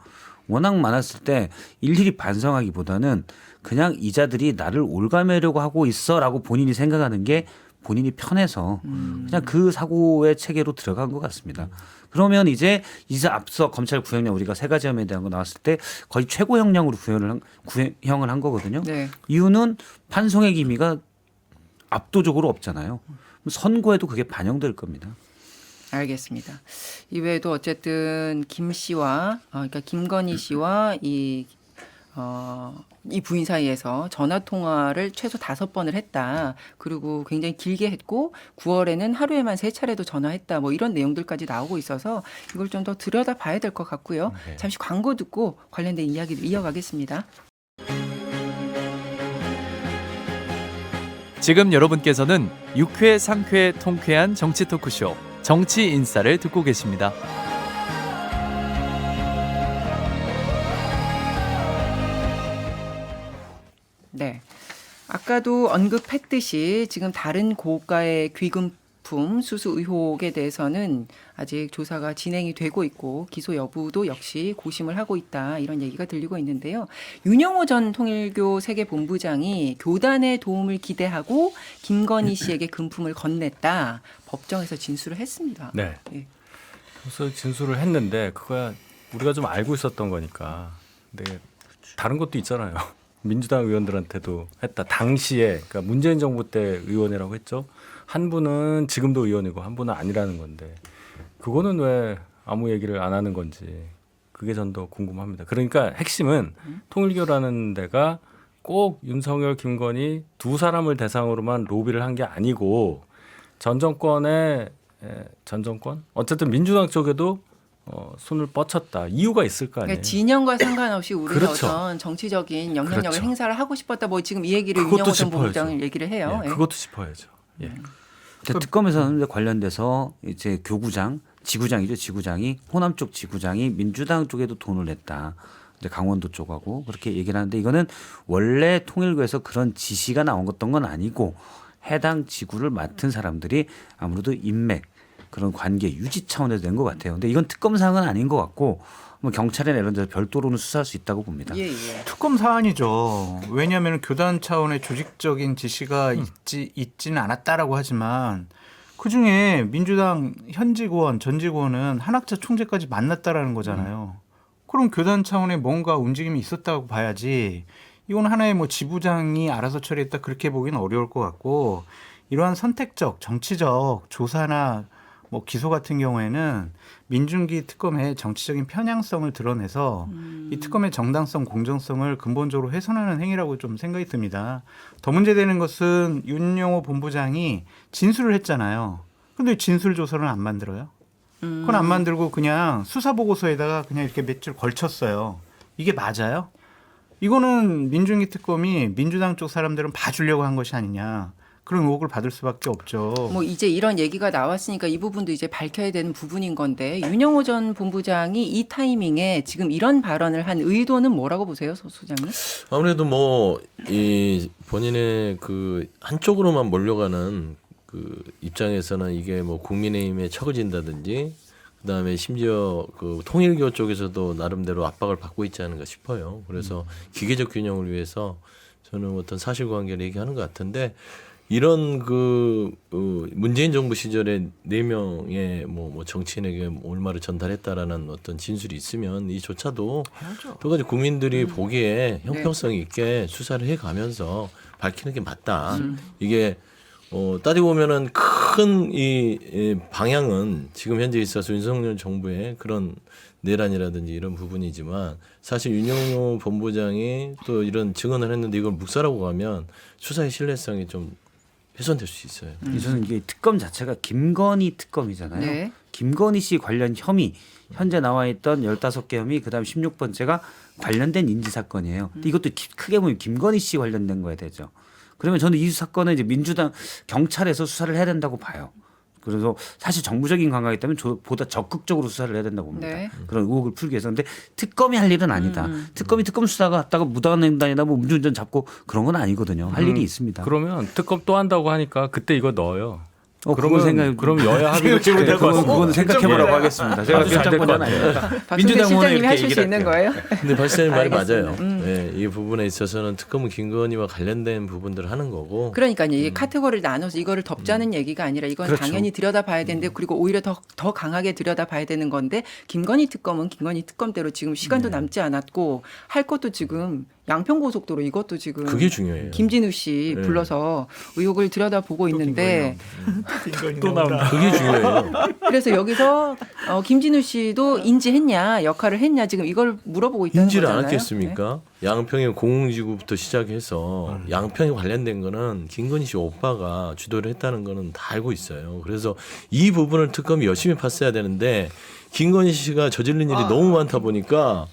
워낙 많았을 때 일일이 반성하기보다는 그냥 이자들이 나를 올가매려고 하고 있어라고 본인이 생각하는 게 본인이 편해서 그냥 그 사고의 체계로 들어간 것 같습니다. 그러면 이제 앞서 검찰 구형량 우리가 세 가지 혐의에 대한 거 나왔을 때 거의 최고 형량으로 구형을 한 거거든요. 네. 이유는 판송의 기미가 압도적으로 없잖아요. 선고에도 그게 반영될 겁니다. 알겠습니다. 이외에도 어쨌든 김 씨와 그러니까 김건희 씨와 이 부인 사이에서 전화 통화를 최소 5번을 했다. 그리고 굉장히 길게 했고 9월에는 하루에만 3차례도 전화했다. 뭐 이런 내용들까지 나오고 있어서 이걸 좀 더 들여다 봐야 될 것 같고요. 잠시 광고 듣고 관련된 이야기를 이어가겠습니다. 지금 여러분께서는 유쾌 상쾌 통쾌한 정치 토크쇼 정치 인싸를 듣고 계십니다. 네. 아까도 언급했듯이 지금 다른 고가의 귀금 부품 수수 의혹에 대해서는 아직 조사가 진행이 되고 있고 기소 여부도 역시 고심을 하고 있다 이런 얘기가 들리고 있는데요. 윤영호 전 통일교 세계본부장이 교단의 도움을 기대하고 김건희 씨에게 금품을 건넸다. 법정에서 진술을 했습니다. 네. 예. 그래서 진술을 했는데 그거야 우리가 좀 알고 있었던 거니까. 근데 다른 것도 있잖아요. 민주당 의원들한테도 했다. 당시에 그러니까 문재인 정부 때 의원이라고 했죠. 한 분은 지금도 의원이고 한 분은 아니라는 건데 그거는 왜 아무 얘기를 안 하는 건지 그게 전 더 궁금합니다. 그러니까 핵심은 통일교라는 데가 꼭 윤석열, 김건희 두 사람을 대상으로만 로비를 한 게 아니고 전 정권 어쨌든 민주당 쪽에도 손을 뻗쳤다. 이유가 있을 거 아니에요. 그러니까 진영과 상관없이 우리가 그렇죠. 어떤 정치적인 영향력을 그렇죠. 행사를 하고 싶었다. 뭐 지금 이 얘기를 그것도 윤영호 전 짚어야죠. 본부장이 얘기를 해요. 예, 예. 그것도 짚어야죠. 예. 근데 특검에서는 관련돼서 이제 교구장, 지구장이죠. 지구장이 호남 쪽 지구장이 민주당 쪽에도 돈을 냈다. 이제 강원도 쪽하고 그렇게 얘기를 하는데 이거는 원래 통일교에서 그런 지시가 나온 건 아니고 해당 지구를 맡은 사람들이 아무래도 인맥 그런 관계 유지 차원에서 낸 것 같아요. 근데 이건 특검 사항은 아닌 것 같고 뭐 경찰이나 이런 데서 별도로는 수사할 수 있다고 봅니다. 예, 예. 특검 사안이죠. 왜냐하면 교단 차원의 조직적인 지시가 있지는 않았다라고 하지만 그중에 민주당 현직 의원, 전직 의원은 한학자 총재까지 만났다라는 거잖아요. 그럼 교단 차원의 뭔가 움직임이 있었다고 봐야지 이건 하나의 뭐 지부장이 알아서 처리했다 그렇게 보기는 어려울 것 같고 이러한 선택적 정치적 조사나 뭐 기소 같은 경우에는 민중기 특검의 정치적인 편향성을 드러내서 이 특검의 정당성, 공정성을 근본적으로 훼손하는 행위라고 좀 생각이 듭니다. 더 문제되는 것은 윤영호 본부장이 진술을 했잖아요. 근데 진술 조서는 안 만들어요. 그건 안 만들고 그냥 수사 보고서에다가 그냥 이렇게 몇 줄 걸쳤어요. 이게 맞아요? 이거는 민중기 특검이 민주당 쪽 사람들은 봐주려고 한 것이 아니냐. 그런 의혹을 받을 수밖에 없죠. 뭐 이제 이런 얘기가 나왔으니까 이 부분도 이제 밝혀야 되는 부분인 건데 윤영호 전 본부장이 이 타이밍에 지금 이런 발언을 한 의도는 뭐라고 보세요, 소 소장님? 아무래도 뭐 이 본인의 그 한쪽으로만 몰려가는 그 입장에서는 이게 뭐 국민의힘에 처해진다든지 그다음에 심지어 그 통일교 쪽에서도 나름대로 압박을 받고 있지 않은가 싶어요. 그래서 기계적 균형을 위해서 저는 어떤 사실관계를 얘기하는 것 같은데 이런 그 문재인 정부 시절에 4명의 뭐 정치인에게 올마를 전달했다라는 어떤 진술이 있으면 이조차도 또 가지 국민들이 보기에 형평성 있게 수사를 해가면서 밝히는 게 맞다. 이게 따지고 보면은 큰 이 방향은 지금 현재 있어서 윤석열 정부의 그런 내란이라든지 이런 부분이지만 사실 윤영호 본부장이 또 이런 증언을 했는데 이걸 묵살하고 가면 수사의 신뢰성이 좀 훼손될 수 있어요. 저는 이게 특검 자체가 김건희 특검이잖아요. 네. 김건희 씨 관련 혐의 현재 나와 있던 15개 혐의 그다음 16번째가 관련된 인지 사건이에요. 근데 이것도 크게 보면 김건희 씨 관련된 거야 되죠. 그러면 저는 이 사건은 이제 민주당 경찰에서 수사를 해야 된다고 봐요. 그래서 사실 정부적인 감각이 있다면 보다 적극적으로 수사를 해야 된다고 봅니다. 네. 그런 의혹을 풀기 위해서. 근데 특검이 할 일은 아니다. 특검이 특검 수사가 갔다가 무단횡단이나 뭐 음주운전 잡고 그런 건 아니거든요. 할 일이 있습니다. 그러면 특검 또 한다고 하니까 그때 이거 넣어요. 그건 생각. 그럼 여야 합의로 생각해 될것 같습니다. 그거는 생각해보라고 하겠습니다. 제가 아주 잘될것 결정권자는 같아요. 아닙니다. 박성재 민주당 의원은 실장님이 이렇게 하실 수 얘기를 있는 할게요. 거예요? 근데 발사님 말이 알겠습니다. 맞아요. 네, 이 부분에 있어서는 특검은 김건희와 관련된 부분들을 하는 거고. 그러니까 이게 카테고리를 나눠서 이거를 덮자는 얘기가 아니라 이건 그렇죠. 당연히 들여다봐야 되는데 그리고 오히려 더 강하게 들여다봐야 되는 건데 김건희 특검은 김건희 특검대로 지금 시간도 남지 않았고 할 것도 지금 양평고속도로 이것도 지금 그게 중요해요. 김진우 씨 네. 불러서 의혹을 들여다보고 있는데 또 나온다. 그게 중요해요. 그래서 여기서 김진우 씨도 인지했냐 역할을 했냐 지금 이걸 물어보고 있다는 인지를 거잖아요. 안 했겠습니까? 양평의 공공지구부터 시작해서 양평에 관련된 거는 김건희 씨 오빠가 주도를 했다는 거는 다 알고 있어요. 그래서 이 부분을 특검이 열심히 팠어야 되는데 김건희 씨가 저지른 일이 너무 많다 보니까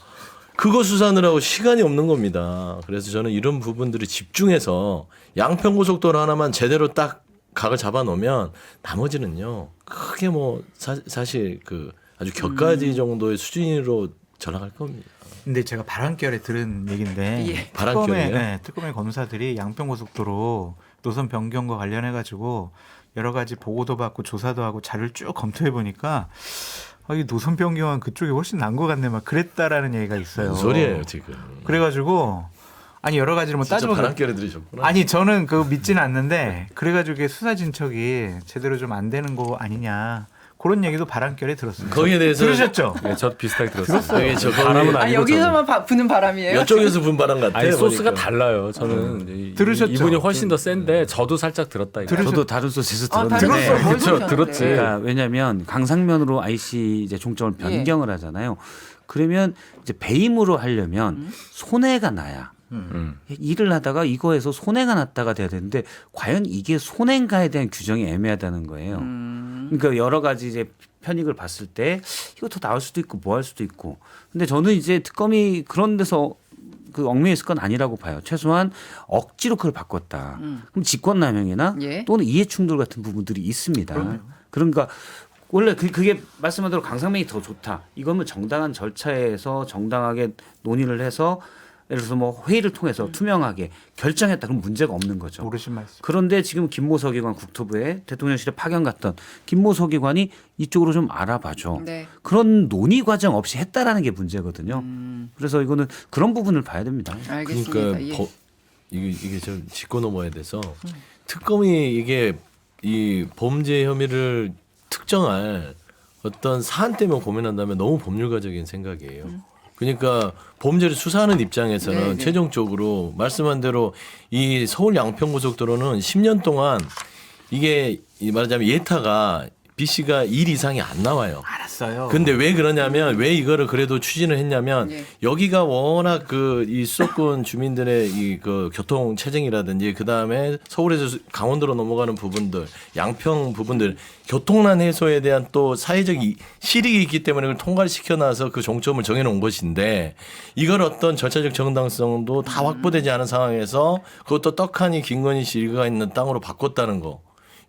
그거 수사하느라고 시간이 없는 겁니다. 그래서 저는 이런 부분들을 집중해서 양평고속도로 하나만 제대로 딱 각을 잡아놓으면 나머지는요 크게 뭐 사실 그 아주 격가지 정도의 수준으로 전락할 겁니다. 근데 제가 바람결에 들은 얘기인데 예. 바람결이요? 특검의 검사들이 양평고속도로 노선 변경과 관련해 가지고 여러 가지 보고도 받고 조사도 하고 자료를 쭉 검토해 보니까 이 노선 변경은 그쪽이 훨씬 나은 것 같네 막 그랬다라는 얘기가 있어요. 무슨 소리예요 지금? 그래가지고 아니 여러 가지를 뭐 진짜 따져보면 바람결에 들으셨구나. 아니 저는 그거 믿지는 않는데 그래가지고 이게 수사 진척이 제대로 좀 안 되는 거 아니냐 그런 얘기도 바람결에 들었어요. 거기에 대해서 들으셨죠? 네, 저도 비슷하게 들었어요. 그게 저 바람은 아, 아니고 여기서만 부는 바람이에요? 이쪽에서 분바람 같아. 아니 소스가 보니까. 달라요. 저는 이- 들으셨죠? 이분이 훨씬 더 센데 저도 살짝 들었다. 이거. 저도 다른 소스에서 아, 들었는데 다른 걸 그쵸, 들으셨는데. 들었지. 그러니까 왜냐하면 강상면으로 IC 이제 종점을 변경을 하잖아요. 그러면 이제 배임으로 하려면 손해가 나야. 일을 하다가 이거에서 손해가 났다가 돼야 되는데 과연 이게 손해인가에 대한 규정이 애매하다는 거예요. 그러니까 여러 가지 이제 편익을 봤을 때 이거 더 나을 수도 있고 뭐 할 수도 있고. 근데 저는 이제 특검이 그런 데서 그 얽매여 있을 건 아니라고 봐요. 최소한 억지로 그걸 바꿨다. 그럼 직권남용이나 예. 또는 이해충돌 같은 부분들이 있습니다. 그러니까 원래 그게 말씀한 대로 강상명이 더 좋다. 이거는 정당한 절차에서 정당하게 논의를 해서 예를 들어서 뭐 회의를 통해서 투명하게 결정했다. 그럼 문제가 없는 거죠. 모르신 말씀. 그런데 지금 김모 서기관 국토부에 대통령실에 파견 갔던 김모 서기관이 이쪽으로 좀 알아봐줘. 네. 그런 논의 과정 없이 했다라는 게 문제거든요. 그래서 이거는 그런 부분을 봐야 됩니다. 알겠습니다. 그러니까 예. 이게 좀 짚고 넘어야 돼서 특검이 이게 이 범죄 혐의를 특정할 어떤 사안 때문에 고민한다면 너무 법률가적인 생각이에요. 그러니까 범죄를 수사하는 입장에서는 네, 네. 최종적으로 말씀한 대로 이 서울 양평고속도로는 10년 동안 이게 말하자면 예타가 B 씨가 1 이상이 안 나와요. 알았어요. 근데 왜 그러냐면 왜 이거를 그래도 추진을 했냐면 예. 여기가 워낙 그 이 수도권 주민들의 이 그 교통 체증이라든지 그 다음에 서울에서 강원도로 넘어가는 부분들 양평 부분들 교통난 해소에 대한 또 사회적 실익이 있기 때문에 그걸 통과를 시켜놔서 그 종점을 정해놓은 것인데 이걸 어떤 절차적 정당성도 다 확보되지 않은 상황에서 그것도 떡하니 김건희 씨 일가가 있는 땅으로 바꿨다는 거.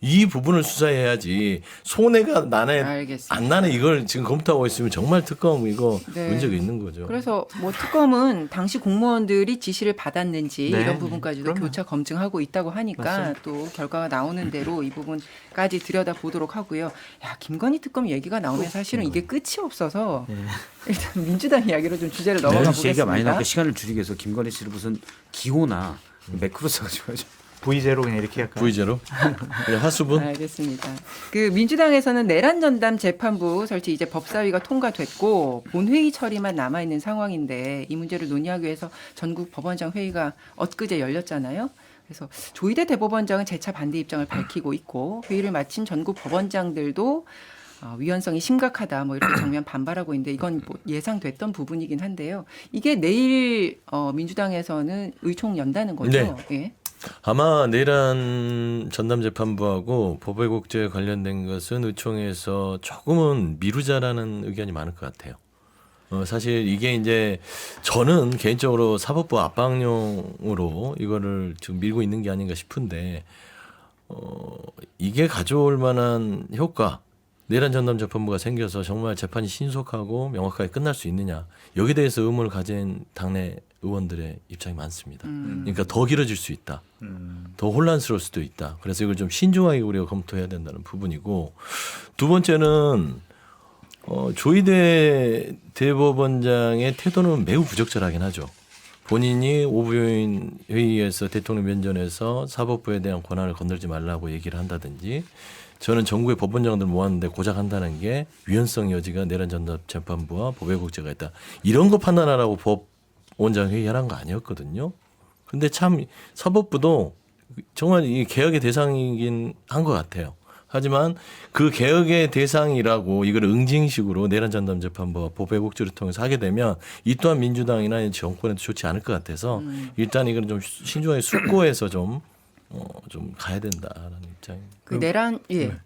이 부분을 수사해야지 손해가 나네 알겠습니다. 안 나네 이걸 지금 검토하고 있으면 정말 특검 이거 네. 문제가 있는 거죠. 그래서 뭐 특검은 당시 공무원들이 지시를 받았는지 네. 이런 부분까지도 그럼요. 교차 검증하고 있다고 하니까 또 결과가 나오는 대로 이 부분까지 들여다 보도록 하고요. 야 김건희 특검 얘기가 나오면 사실은 이게 끝이 없어서 일단 민주당 이야기로 좀 주제를 넘어가 내년 씨 얘기가 많이 보겠습니다. 나오니까 시간을 줄이기 위해서 김건희 씨를 무슨 기호나 매크로 써가지고 V제로 그냥 이렇게 할까요? V제로 그냥 화수분. 알겠습니다. 그 민주당에서는 내란 전담 재판부 설치 이제 법사위가 통과됐고 본회의 처리만 남아 있는 상황인데 이 문제를 논의하기 위해서 전국 법원장 회의가 엊그제 열렸잖아요. 그래서 조희대 대법원장은 재차 반대 입장을 밝히고 있고 회의를 마친 전국 법원장들도 위헌성이 심각하다 뭐 이렇게 정면 반발하고 있는데 이건 뭐 예상됐던 부분이긴 한데요. 이게 내일 민주당에서는 의총 연다는 거죠. 네. 예. 아마 내란 전담재판부하고 법외국제 관련된 것은 의총에서 조금은 미루자라는 의견이 많을 것 같아요. 사실 이게 이제 저는 개인적으로 사법부 압박용으로 이거를 지금 밀고 있는 게 아닌가 싶은데 이게 가져올 만한 효과 내란 전담 재판부가 생겨서 정말 재판이 신속하고 명확하게 끝날 수 있느냐 여기에 대해서 의문을 가진 당내 의원들의 입장이 많습니다. 그러니까 더 길어질 수 있다. 더 혼란스러울 수도 있다. 그래서 이걸 좀 신중하게 우리가 검토해야 된다는 부분이고 두 번째는 조희대 대법원장의 태도는 매우 부적절하긴 하죠. 본인이 오부요인 회의에서 대통령 면전에서 사법부에 대한 권한을 건들지 말라고 얘기를 한다든지 저는 전국의 법원장들 모았는데 고작 한다는 게 위헌성 여지가 내란 전담 재판부와 법외국제가 있다. 이런 거 판단하라고 법원장 회의하는 거 아니었거든요. 근데 참 사법부도 정말 이 개혁의 대상이긴 한 것 같아요. 하지만 그 개혁의 대상이라고 이걸 응징식으로 내란 전담 재판부와 법외국제를 통해서 하게 되면 이 또한 민주당이나 정권에도 좋지 않을 것 같아서 일단 이건 좀 신중하게 숙고해서 좀 가야 된다라는 입장입니다. 그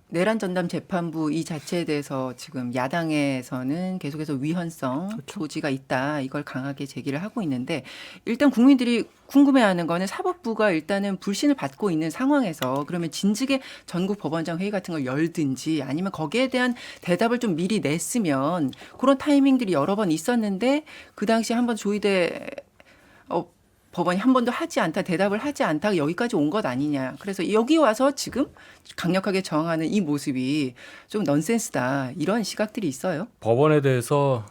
내란 전담 재판부 이 자체에 대해서 지금 야당에서는 계속해서 위헌성 소지가 있다 이걸 강하게 제기를 하고 있는데 일단 국민들이 궁금해하는 거는 사법부가 일단은 불신을 받고 있는 상황에서 그러면 진즉에 전국 법원장 회의 같은 걸 열든지 아니면 거기에 대한 대답을 좀 미리 냈으면 그런 타이밍들이 여러 번 있었는데 그 당시 한번 조희대 법원이 한 번도 하지 않다, 대답을 하지 않다가 여기까지 온 것 아니냐. 그래서 여기 와서 지금 강력하게 저항하는 이 모습이 좀 넌센스다. 이런 시각들이 있어요. 법원에 대해서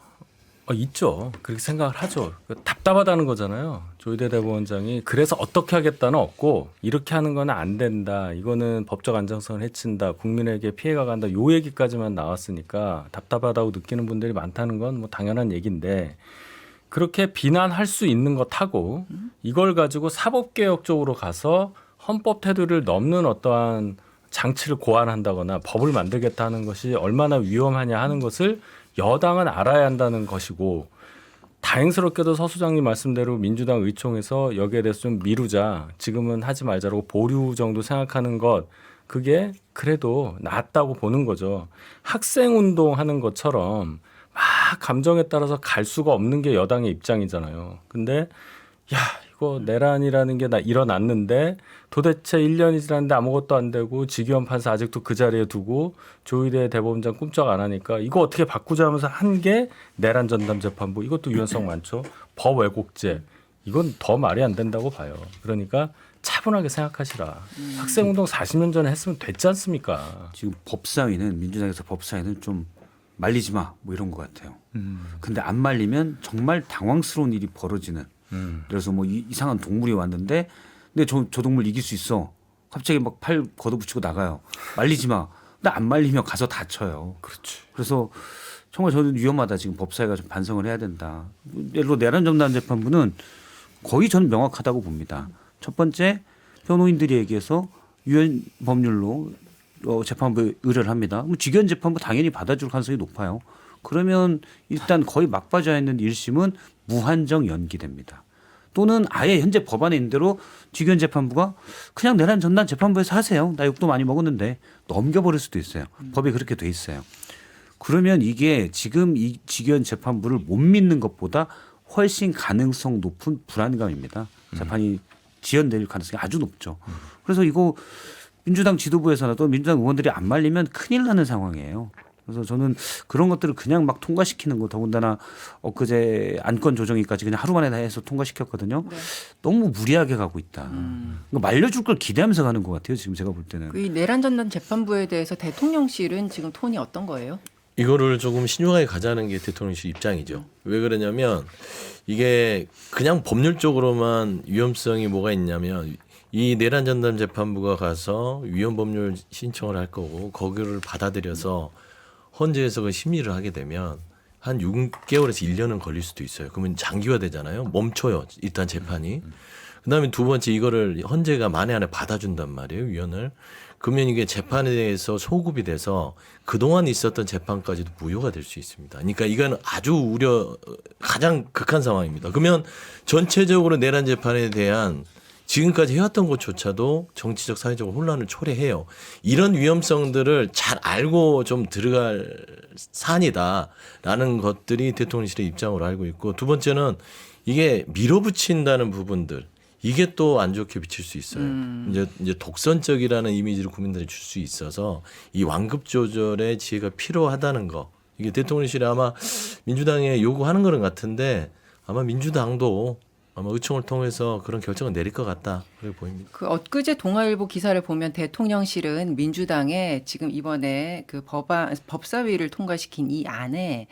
있죠. 그렇게 생각을 하죠. 답답하다는 거잖아요. 조희대 대법원장이 그래서 어떻게 하겠다는 없고 이렇게 하는 건 안 된다. 이거는 법적 안정성을 해친다. 국민에게 피해가 간다. 요 얘기까지만 나왔으니까 답답하다고 느끼는 분들이 많다는 건 뭐 당연한 얘기인데 그렇게 비난할 수 있는 것 하고 이걸 가지고 사법개혁 쪽으로 가서 헌법 테두리를 넘는 어떠한 장치를 고안한다거나 법을 만들겠다 하는 것이 얼마나 위험하냐 하는 것을 여당은 알아야 한다는 것이고 다행스럽게도 서 수장님 말씀대로 민주당 의총에서 여기에 대해서 좀 미루자 지금은 하지 말자라고 보류 정도 생각하는 것 그게 그래도 낫다고 보는 거죠. 학생운동 하는 것처럼 막 감정에 따라서 갈 수가 없는 게 여당의 입장이잖아요. 근데 야 이거 내란이라는 게 일어났는데 도대체 1년이 지났는데 아무것도 안 되고 지기현 판사 아직도 그 자리에 두고 조희대 대법원장 꿈쩍 안 하니까 이거 어떻게 바꾸자 하면서 한 게 내란 전담 재판부 이것도 유연성 많죠. 법 왜곡죄 이건 더 말이 안 된다고 봐요. 그러니까 차분하게 생각하시라. 학생운동 40년 전에 했으면 됐지 않습니까? 지금 법사위는 민주당에서 법사위는 좀 말리지 마 뭐 이런 것 같아요. 근데 안 말리면 정말 당황스러운 일이 벌어지는. 그래서 뭐 이상한 동물이 왔는데 근데 저 동물 이길 수 있어. 갑자기 막 팔 걷어붙이고 나가요. 말리지 마. 근데 안 말리면 가서 다쳐요. 그렇지. 그래서 정말 저는 위험하다. 지금 법사위가 좀 반성을 해야 된다. 예를 들어 내란 전담 재판부는 거의 저는 명확하다고 봅니다. 첫 번째 변호인들이 얘기해서 유엔 법률로 재판부에 의뢰를 합니다. 그럼 직연 재판부 당연히 받아줄 가능성이 높아요. 그러면 일단 거의 막바지에 있는 1심은 무한정 연기됩니다. 또는 아예 현재 법안에 있는 대로 직연 재판부가 그냥 내란 전담 재판부에서 하세요. 나 욕도 많이 먹었는데 넘겨버릴 수도 있어요. 법이 그렇게 돼 있어요. 그러면 이게 지금 이 직연 재판부를 못 믿는 것보다 훨씬 가능성 높은 불안감입니다. 재판이 지연될 가능성이 아주 높죠. 그래서 이거 민주당 지도부에서라도 민주당 의원들이 안 말리면 큰일 나는 상황이에요. 그래서 저는 그런 것들을 그냥 막 통과시키는 거 더군다나 엊그제 안건 조정위까지 그냥 하루 만에 다 해서 통과시켰거든요. 네. 너무 무리하게 가고 있다. 이거 말려줄 걸 기대하면서 가는 것 같아요. 지금 제가 볼 때는. 이 내란 전담 재판부에 대해서 대통령실은 지금 톤이 어떤 거예요? 이거를 조금 신중하게 가자는 게 대통령실 입장이죠. 왜 그러냐면 이게 그냥 법률적으로만 위험성이 뭐가 있냐면 이 내란 전담 재판부가 가서 위헌 법률 신청을 할 거고 거기를 받아들여서 헌재에서 그 심의를 하게 되면 한 6개월에서 1년은 걸릴 수도 있어요. 그러면 장기화되잖아요. 멈춰요. 일단 재판이. 그다음에 두 번째 이거를 헌재가 만에 안에 받아준단 말이에요. 위헌을. 그러면 이게 재판에 대해서 소급이 돼서 그동안 있었던 재판까지도 무효가 될 수 있습니다. 그러니까 이건 아주 가장 극한 상황입니다. 그러면 전체적으로 내란 재판에 대한 지금까지 해왔던 것조차도 정치적 사회적 혼란을 초래해요. 이런 위험성들을 잘 알고 좀 들어갈 사안이다라는 것들이 대통령실의 입장으로 알고 있고 두 번째는 이게 밀어붙인다는 부분들 이게 또 안 좋게 비칠 수 있어요. 이제 독선적이라는 이미지를 국민들이 줄 수 있어서 이 완급 조절의 지혜가 필요하다는 거 이게 대통령실이 아마 민주당에 요구하는 거는 같은데 아마 민주당도 아마 의총을 통해서 그런 결정을 내릴 것 같다 그렇게 보입니다. 그 엊그제 동아일보 기사를 보면 대통령실은 민주당에 지금 이번에 그 법사위를 통과시킨 이 안에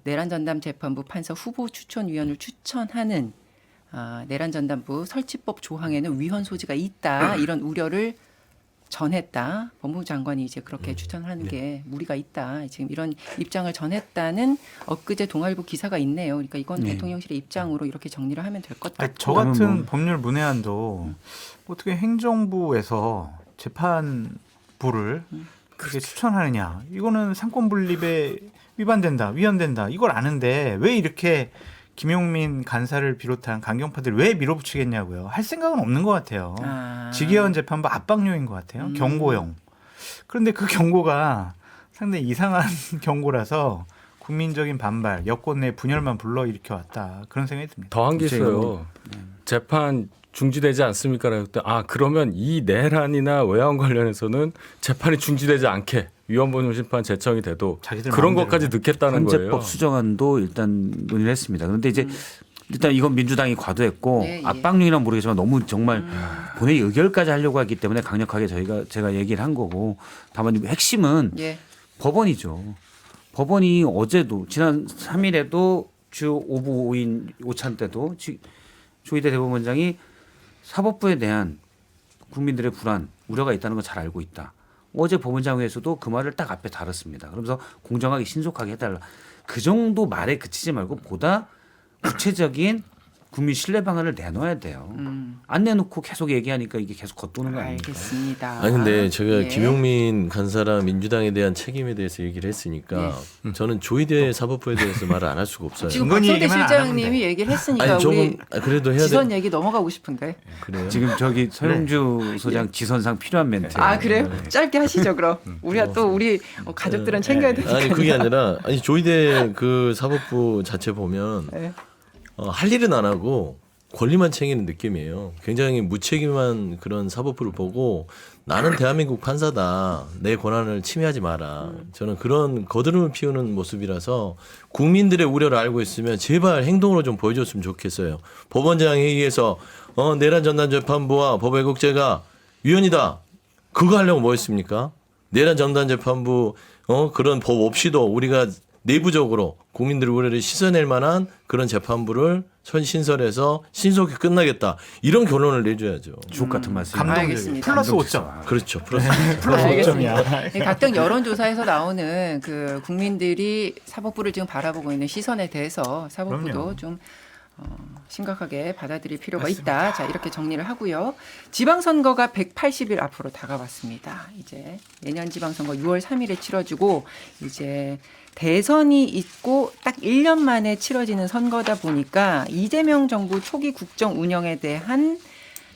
내란 전담 재판부 판사 후보 추천위원을 추천하는 내란 전담부 설치법 조항에는 위헌 소지가 있다 이런 우려를 전했다. 법무부 장관이 이제 그렇게 추천하는 게 무리가 있다. 지금 이런 입장을 전했다는 엊그제 동아일보 기사가 있네요. 그러니까 이건 대통령실의 입장으로 이렇게 정리를 하면 될 것 같고. 저 같은 법률 문외한도 어떻게 행정부에서 재판부를 그렇게 추천하느냐. 이거는 상권 분립에 위반된다, 위헌된다. 이걸 아는데 왜 이렇게 김용민 간사를 비롯한 강경파들 왜 밀어붙이겠냐고요. 할 생각은 없는 것 같아요. 직위원 재판부 압박용인 것 같아요. 경고용. 그런데 그 경고가 상당히 이상한 경고라서 국민적인 반발, 여권 내 분열만 불러일으켜 왔다. 그런 생각이 듭니다. 더한 게 있어요. 재판 중지되지 않습니까라고 했더니 그러면 이 내란이나 외환 관련해서는 재판이 중지되지 않게 위헌법률 심판 제청이 돼도 자기들 그런 마음대로. 것까지 넣겠다는 거예요. 헌재법 수정안도 일단 논의를 했습니다. 그런데 이제 일단 이건 민주당이 과도했고 네, 예. 압박용이란 모르겠지만 너무 정말 본회의 의결까지 하려고 하기 때문에 강력하게 제가 얘기를 한 거고 다만 핵심은 예. 법원이죠. 법원이 어제도 지난 3일에도 주 5부 5인 오찬 때도 조희대 대법원장이 사법부에 대한 국민들의 불안, 우려가 있다는 걸 잘 알고 있다. 어제 법원장회에서도 그 말을 딱 앞에 달았습니다. 그러면서 공정하게 신속하게 해달라. 그 정도 말에 그치지 말고 보다 구체적인 국민 신뢰 방안을 내놔야 돼요. 안 내놓고 계속 얘기하니까 이게 계속 겉도는 거 아닙니까? 알겠습니다. 아니 근데 제가 예. 김용민 간사랑 민주당에 대한 책임에 대해서 얘기를 했으니까 저는 조희대 사법부에 대해서 말을 안 할 수가 없어요. 지금 김건희 박성대 얘기만 안 하면 실장님이 돼. 얘기를 했으니까 아니 우리 조금 그래도 해야 지선 돼. 얘기 넘어가고 싶은데. 그래요. 지금 저기 서영주 소장 지선상 필요한 멘트. 아 그래요? 짧게 하시죠 그럼. 우리가 또 우리 가족들은 챙겨야 되니까. 아니 그게 아니라 아니 조희대 그 사법부 자체 보면 네. 할 일은 안 하고 권리만 챙기는 느낌이에요. 굉장히 무책임한 그런 사법부를 보고 나는 대한민국 판사다. 내 권한을 침해하지 마라. 저는 그런 거드름을 피우는 모습이라서 국민들의 우려를 알고 있으면 제발 행동으로 좀 보여줬으면 좋겠어요. 법원장 회의에서 내란 전담 재판부와 법외국제가 위헌이다. 그거 하려고 뭐 했습니까? 내란 전담 재판부 그런 법 없이도 우리가 내부적으로 국민들의 우려를 씻어낼 만한 그런 재판부를 신설해서 신속히 끝나겠다. 이런 결론을 내줘야죠. 주옥 같은 말씀. 알겠습니다. 플러스 5점. 그렇죠. 플러스. 알겠습니다. 각종 여론조사에서 나오는 그 국민들이 사법부를 지금 바라보고 있는 시선에 대해서 사법부도 그럼요. 좀 심각하게 받아들일 필요가 있다. 자 이렇게 정리를 하고요. 지방선거가 180일 앞으로 다가왔습니다. 이제 내년 지방선거 6월 3일에 치러지고 이제 대선이 있고 딱 1년 만에 치러지는 선거다 보니까 이재명 정부 초기 국정 운영에 대한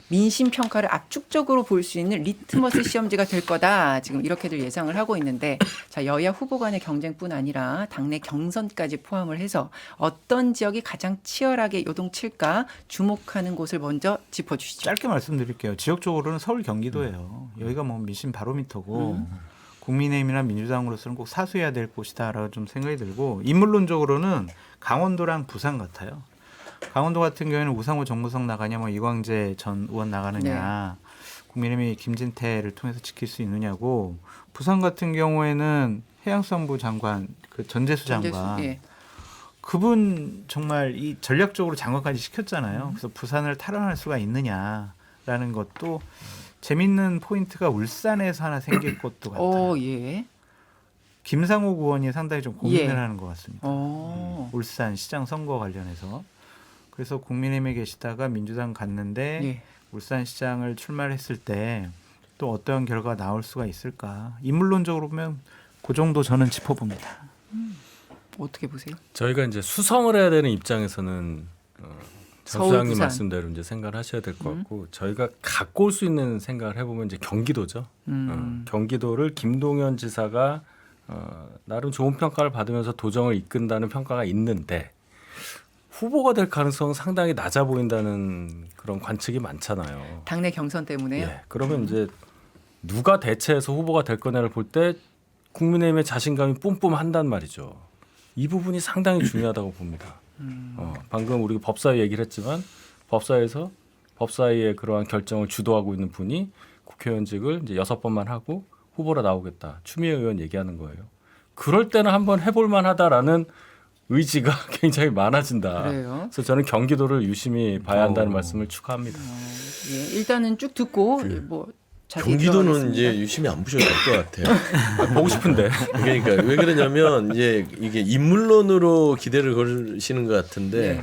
민심 평가를 압축적으로 볼 수 있는 리트머스 시험지가 될 거다. 지금 이렇게들 예상을 하고 있는데 자 여야 후보 간의 경쟁뿐 아니라 당내 경선까지 포함을 해서 어떤 지역이 가장 치열하게 요동칠까 주목하는 곳을 먼저 짚어주시죠. 짧게 말씀드릴게요. 지역적으로는 서울 경기도예요. 여기가 뭐 민심 바로미터고 국민의힘이나 민주당으로서는 꼭 사수해야 될 곳이다라고 좀 생각이 들고 인물론적으로는 강원도랑 부산 같아요. 강원도 같은 경우에는 우상호 정무성 나가냐, 뭐 이광재 전 의원 나가느냐, 국민의힘이 김진태를 통해서 지킬 수 있느냐고. 부산 같은 경우에는 해양수산부 장관 그 전재수 장관, 예. 그분 정말 이 전략적으로 장관까지 시켰잖아요. 그래서 부산을 탈환할 수가 있느냐라는 것도 재밌는 포인트가 울산에서 하나 생길 것도 같아요. 예. 김상욱 의원이 상당히 좀 고민을 예. 하는 것 같습니다. 울산 시장 선거 관련해서. 그래서 국민의힘에 계시다가 민주당 갔는데 예. 울산 시장을 출마를 했을 때 또 어떤 결과가 나올 수가 있을까. 인물론적으로 보면 그 정도 저는 짚어봅니다. 어떻게 보세요? 저희가 이제 수성을 해야 되는 입장에서는 장 서울, 소장님 부산. 말씀대로 이제 생각을 하셔야 될 것 같고 저희가 갖고 올 수 있는 생각을 해보면 이제 경기도죠. 경기도를 김동연 지사가 나름 좋은 평가를 받으면서 도정을 이끈다는 평가가 있는데 후보가 될 가능성은 상당히 낮아 보인다는 그런 관측이 많잖아요. 당내 경선 때문에요. 예, 그러면 이제 누가 대체해서 후보가 될 거냐를 볼 때 국민의힘의 자신감이 뿜뿜한단 말이죠. 이 부분이 상당히 중요하다고 봅니다. 방금 우리가 법사위 얘기를 했지만 법사위에서 법사위의 그러한 결정을 주도하고 있는 분이 국회의원직을 이제 6번만 하고 후보로 나오겠다. 추미애 의원 얘기하는 거예요. 그럴 때는 한번 해볼 만하다라는 의지가 굉장히 많아진다. 그래요? 그래서 저는 경기도를 유심히 봐야 한다는 말씀을 추가합니다. 예. 일단은 쭉 듣고 뭐 자세히 경기도는 들어가겠습니다. 이제 유심히 안 보셔도 될 것 같아요. 보고 싶은데. 그러니까 왜 그러냐면 이제 이게 인물론으로 기대를 걸으시는 것 같은데 네.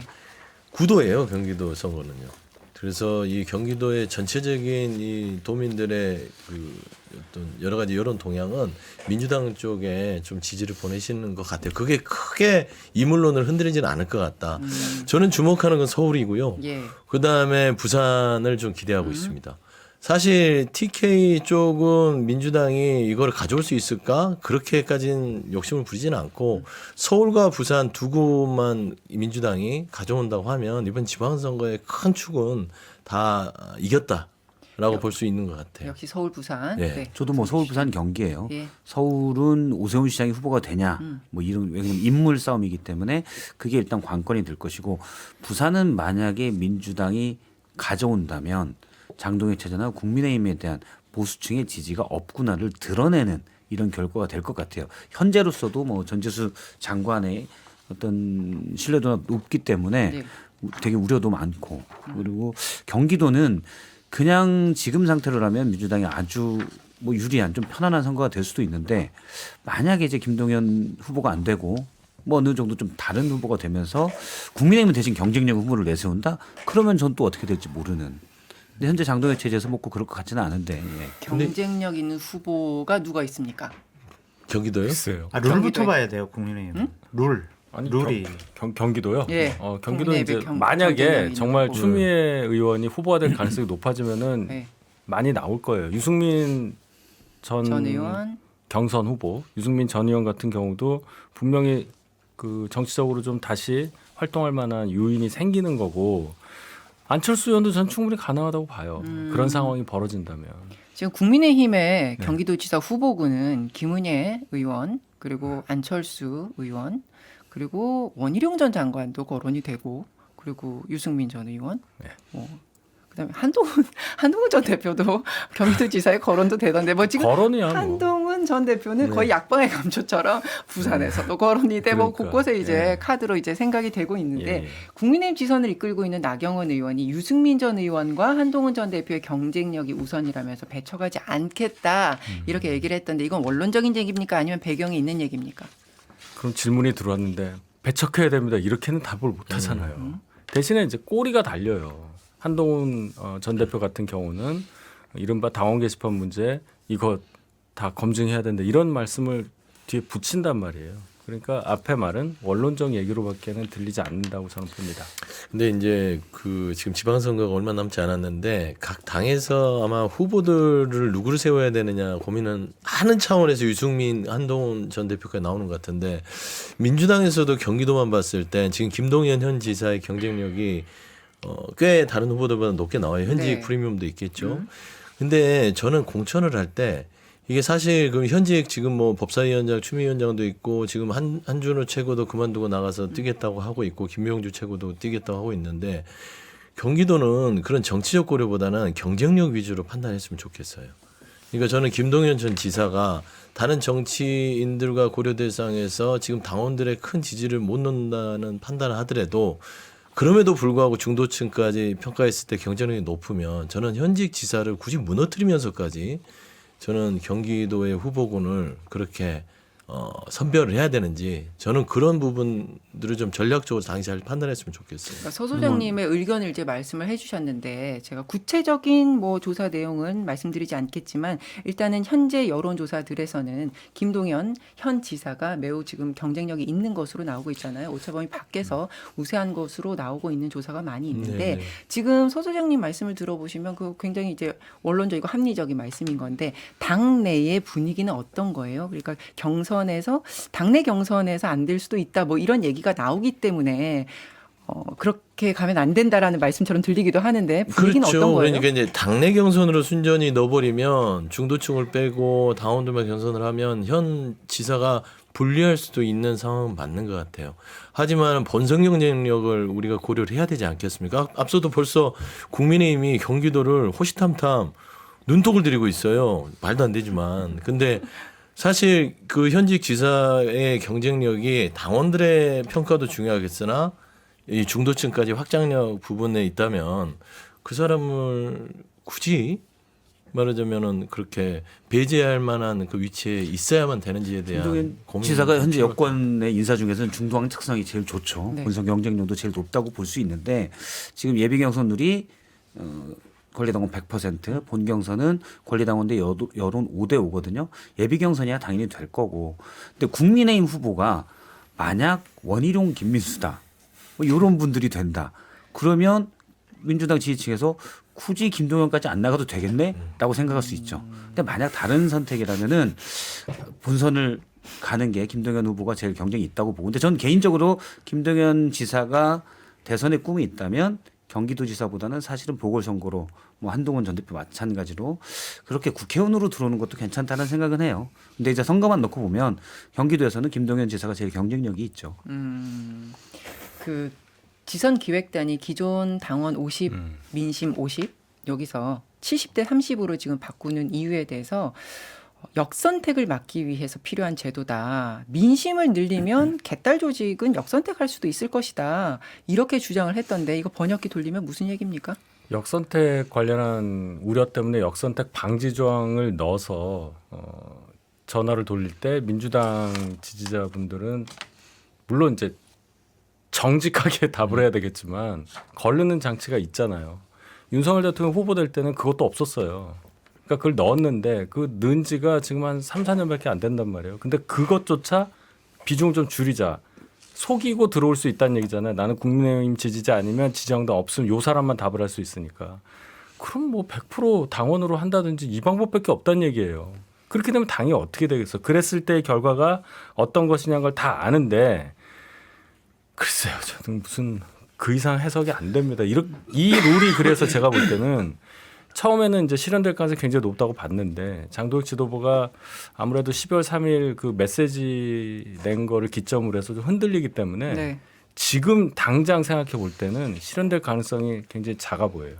구도예요 경기도 선거는요. 그래서 이 경기도의 전체적인 이 도민들의 그 어떤 여러 가지 여론 동향은 민주당 쪽에 좀 지지를 보내시는 것 같아요. 그게 크게 인물론을 흔들리지는 않을 것 같다. 저는 주목하는 건 서울이고요. 예. 그 다음에 부산을 좀 기대하고 있습니다. 사실 TK 쪽은 민주당이 이걸 가져올 수 있을까? 그렇게까지는 욕심을 부리지는 않고 서울과 부산 두 곳만 민주당이 가져온다고 하면 이번 지방선거의 큰 축은 다 이겼다. 볼 수 있는 것 같아요. 역시 서울 부산. 네. 네. 저도 뭐 서울 부산 경기예요. 예. 서울은 오세훈 시장이 후보가 되냐 뭐 이런 왜냐면 인물 싸움이기 때문에 그게 일단 관건이 될 것이고 부산은 만약에 민주당이 가져온다면 장동혁 체제나 국민의힘에 대한 보수층의 지지가 없구나를 드러내는 이런 결과가 될 것 같아요. 현재로서도 뭐 전재수 장관의 어떤 신뢰도가 높기 때문에 네. 되게 우려도 많고 그리고 경기도는 그냥 지금 상태로라면 민주당이 아주 뭐 유리한 좀 편안한 선거가 될 수도 있는데 만약에 이제 김동연 후보가 안 되고 뭐 어느 정도 좀 다른 후보가 되면서 국민의힘은 대신 경쟁력 후보를 내세운다? 그러면 전 또 어떻게 될지 모르는. 근데 현재 장동혁 체제에서 먹고 그럴 것 같지는 않은데. 예. 경쟁력 있는 후보가 누가 있습니까? 경기도요? 글쎄요. 룰부터 경기도에. 봐야 돼요, 국민의힘. 룰. 아니, 룰이. 경기도요? 예. 경기도 이제 국내외 만약에 경쟁력 정말 있는 추미애 의원이 후보가 될 가능성이 높아지면은 네. 많이 나올 거예요. 유승민 전 의원. 경선 후보, 유승민 전 의원 같은 경우도 분명히 그 정치적으로 좀 다시 활동할 만한 요인이 생기는 거고 안철수 의원도 전 충분히 가능하다고 봐요. 그런 상황이 벌어진다면. 지금 국민의힘의 경기도지사 후보군은 김은혜 의원 그리고 안철수 의원 그리고 원희룡 전 장관도 거론이 되고 그리고 유승민 전 의원 그다음에 한동훈 전 대표도 경기도지사에 거론도 되던데 뭐 지금 거론이야 뭐. 한동훈 전 대표는 거의 약방의 감초처럼 부산에서도 거론이 되고 그러니까. 곳곳에 이제 예. 카드로 이제 생각이 되고 있는데 예, 예. 국민의힘 지선을 이끌고 있는 나경원 의원이 유승민 전 의원과 한동훈 전 대표의 경쟁력이 우선이라면서 배척하지 않겠다 이렇게 얘기를 했던데 이건 원론적인 얘기입니까 아니면 배경이 있는 얘기입니까? 그럼 질문이 들어왔는데 배척해야 됩니다. 이렇게는 답을 못 하잖아요. 대신에 이제 꼬리가 달려요. 한동훈 전 대표 같은 경우는 이른바 당원 게시판 문제 이거 다 검증해야 된다 이런 말씀을 뒤에 붙인단 말이에요. 그러니까 앞에 말은 원론적 얘기로밖에는 들리지 않는다고 저는 봅니다. 근데 이제 그 지금 지방선거가 얼마 남지 않았는데 각 당에서 아마 후보들을 누구를 세워야 되느냐 고민은 하는 차원에서 유승민, 한동훈 전 대표가 나오는 것 같은데 민주당에서도 경기도만 봤을 때 지금 김동연 현 지사의 경쟁력이 꽤 다른 후보들보다 높게 나와요. 현직 네. 프리미엄도 있겠죠. 근데 저는 공천을 할 때 이게 사실 그럼 현직 지금 뭐 법사위원장, 추미위원장도 있고 지금 한준호 최고도 그만두고 나가서 뛰겠다고 하고 있고 김명주 최고도 뛰겠다고 하고 있는데 경기도는 그런 정치적 고려보다는 경쟁력 위주로 판단했으면 좋겠어요. 그러니까 저는 김동연 전 지사가 다른 정치인들과 고려 대상에서 지금 당원들의 큰 지지를 못 넣는다는 판단을 하더라도 그럼에도 불구하고 중도층까지 평가했을 때 경쟁력이 높으면 저는 현직 지사를 굳이 무너뜨리면서까지 저는 경기도의 후보군을 그렇게 선별을 해야 되는지 저는 그런 부분들을 좀 전략적으로 당시 잘 판단했으면 좋겠어요. 그러니까 서 소장님의 의견을 이제 말씀을 해주셨는데 제가 구체적인 뭐 조사 내용은 말씀드리지 않겠지만 일단은 현재 여론조사들에서는 김동연 현 지사가 매우 지금 경쟁력이 있는 것으로 나오고 있잖아요. 오차범위 밖에서 우세한 것으로 나오고 있는 조사가 많이 있는데 네네. 지금 서 소장님 말씀을 들어보시면 그 굉장히 이제 원론적이고 합리적인 말씀인 건데 당 내의 분위기는 어떤 거예요? 그러니까 경선에서 당내 경선에서 안 될 수도 있다 뭐 이런 얘기가 나오기 때문에 그렇게 가면 안 된다라는 말씀처럼 들리기도 하는데 분위기는 그렇죠. 어떤 거예요? 그러니까 이제 당내 경선으로 순전히 넣어버리면 중도층을 빼고 당원들만 경선을 하면 현 지사가 불리할 수도 있는 상황은 맞는 것 같아요. 하지만 본선 경쟁력을 우리가 고려를 해야 되지 않겠습니까? 앞서도 벌써 국민의힘이 경기도를 호시탐탐 눈독을 들이고 있어요. 말도 안 되지만. 근데 사실 그 현직 지사의 경쟁력이 당원들의 평가도 중요하겠으나 이 중도층까지 확장력 부분에 있다면 그 사람을 굳이 말하자면은 그렇게 배제할 만한 그 위치에 있어야만 되는지에 대한 김동연 고민이 지사가 현재 필요할 여권의 인사 중에서는 중도항 특성이 제일 좋죠. 네. 본선 경쟁력도 제일 높다고 볼 수 있는데 지금 예비 경선률이 권리당원 100%, 본 경선은 권리당원 대 여론 5대 5거든요. 예비 경선이야 당연히 될 거고. 근데 국민의힘 후보가 만약 원희룡 김민수다. 뭐 이런 분들이 된다. 그러면 민주당 지지층에서 굳이 김동연까지 안 나가도 되겠네?라고 생각할 수 있죠. 근데 만약 다른 선택이라면은 본선을 가는 게 김동연 후보가 제일 경쟁이 있다고 보고. 근데 전 개인적으로 김동연 지사가 대선의 꿈이 있다면 경기도지사보다는 사실은 보궐선거로 뭐 한동훈 전 대표 마찬가지로 그렇게 국회의원으로 들어오는 것도 괜찮다는 생각은 해요. 근데 이제 선거만 놓고 보면 경기도에서는 김동연 지사가 제일 경쟁력이 있죠. 그 지선 기획단이 기존 당원 50, 민심 50 여기서 70대 30으로 지금 바꾸는 이유에 대해서 역선택을 막기 위해서 필요한 제도다. 민심을 늘리면 개딸 조직은 역선택할 수도 있을 것이다. 이렇게 주장을 했던데 이거 번역기 돌리면 무슨 얘기입니까? 역선택 관련한 우려 때문에 역선택 방지 조항을 넣어서 전화를 돌릴 때 민주당 지지자분들은 물론 이제 정직하게 답을 해야 되겠지만 거르는 장치가 있잖아요. 윤석열 대통령 후보될 때는 그것도 없었어요. 그러니까 그걸 넣었는데 그 넣은 지가 지금 한 3, 4년밖에 안 된단 말이에요. 근데 그것조차 비중 좀 줄이자. 속이고 들어올 수 있다는 얘기잖아요. 나는 국민의힘 지지자 아니면 지지정당 없으면 요 사람만 답을 할 수 있으니까. 그럼 뭐 100% 당원으로 한다든지 이 방법밖에 없다는 얘기예요. 그렇게 되면 당이 어떻게 되겠어. 그랬을 때의 결과가 어떤 것이냐는 걸 다 아는데 글쎄요. 저는 무슨 그 이상 해석이 안 됩니다. 이 룰이 그래서 제가 볼 때는 처음에는 이제 실현될 가능성이 굉장히 높다고 봤는데 장도혁 지도부가 아무래도 12월 3일 그 메시지 낸 거를 기점으로 해서 좀 흔들리기 때문에 네. 지금 당장 생각해 볼 때는 실현될 가능성이 굉장히 작아 보여요.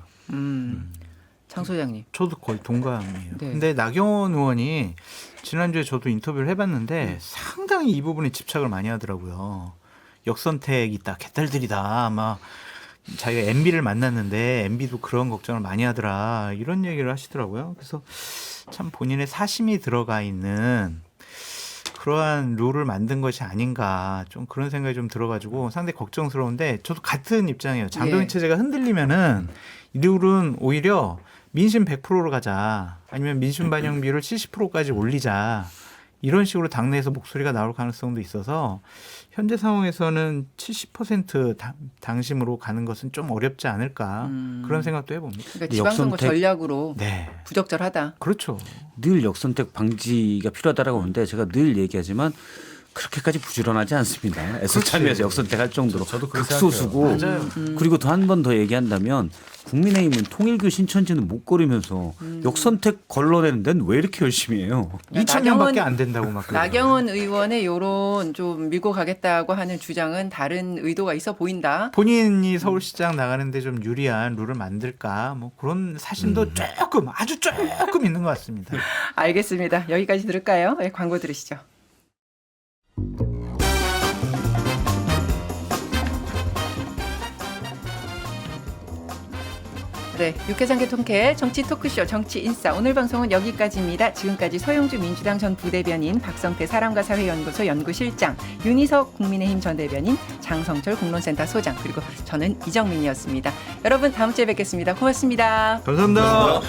장 소장님. 저도 거의 동감이에요. 네. 근데 나경원 의원이 지난주에 저도 인터뷰를 해봤는데 상당히 이 부분에 집착을 많이 하더라고요. 역선택 있다, 개딸들이다, 막 자기가 MB를 만났는데 MB도 그런 걱정을 많이 하더라 이런 얘기를 하시더라고요. 그래서 참 본인의 사심이 들어가 있는 그러한 룰을 만든 것이 아닌가 좀 그런 생각이 좀 들어가지고 상당히 걱정스러운데 저도 같은 입장이에요. 장동인 예. 체제가 흔들리면은 이 룰은 오히려 민심 100%로 가자 아니면 민심 반영 비율을 70%까지 올리자 이런 식으로 당내에서 목소리가 나올 가능성도 있어서 현재 상황에서는 70% 당심으로 가는 것은 좀 어렵지 않을까 그런 생각도 해봅니다. 그러니까 지방선거 역선택- 전략으로 네, 부적절하다. 그렇죠. 늘 역선택 방지가 필요하다라고 하는데 제가 늘 얘기하지만 그렇게까지 부지런하지 않습니다. 애써 참여해서 역선택할 정도로 저도 그렇게 극소수고 맞아요. 그리고 또 한 번 더 얘기한다면 국민의힘은 통일교 신천지는 못 거리면서 역선택 걸러내는 데는 왜 이렇게 열심히 해요? 2,000명밖에 안 된다고 막 그러더라고요. 나경원 의원의 요런 좀 밀고 가겠다고 하는 주장은 다른 의도가 있어 보인다. 본인이 서울시장 나가는데 좀 유리한 룰을 만들까 뭐 그런 사심도 조금 아주 조금 있는 것 같습니다. 알겠습니다. 여기까지 들을까요? 네, 광고 들으시죠. 네, 육회상계 통쾌 정치 토크쇼 정치인싸 오늘 방송은 여기까지입니다. 지금까지 서영주 민주당 전 부대변인, 박성태 사람과 사회연구소 연구실장, 윤희석 국민의힘 전 대변인, 장성철 공론센터 소장, 그리고 저는 이정민이었습니다. 여러분 다음 주에 뵙겠습니다. 고맙습니다. 감사합니다.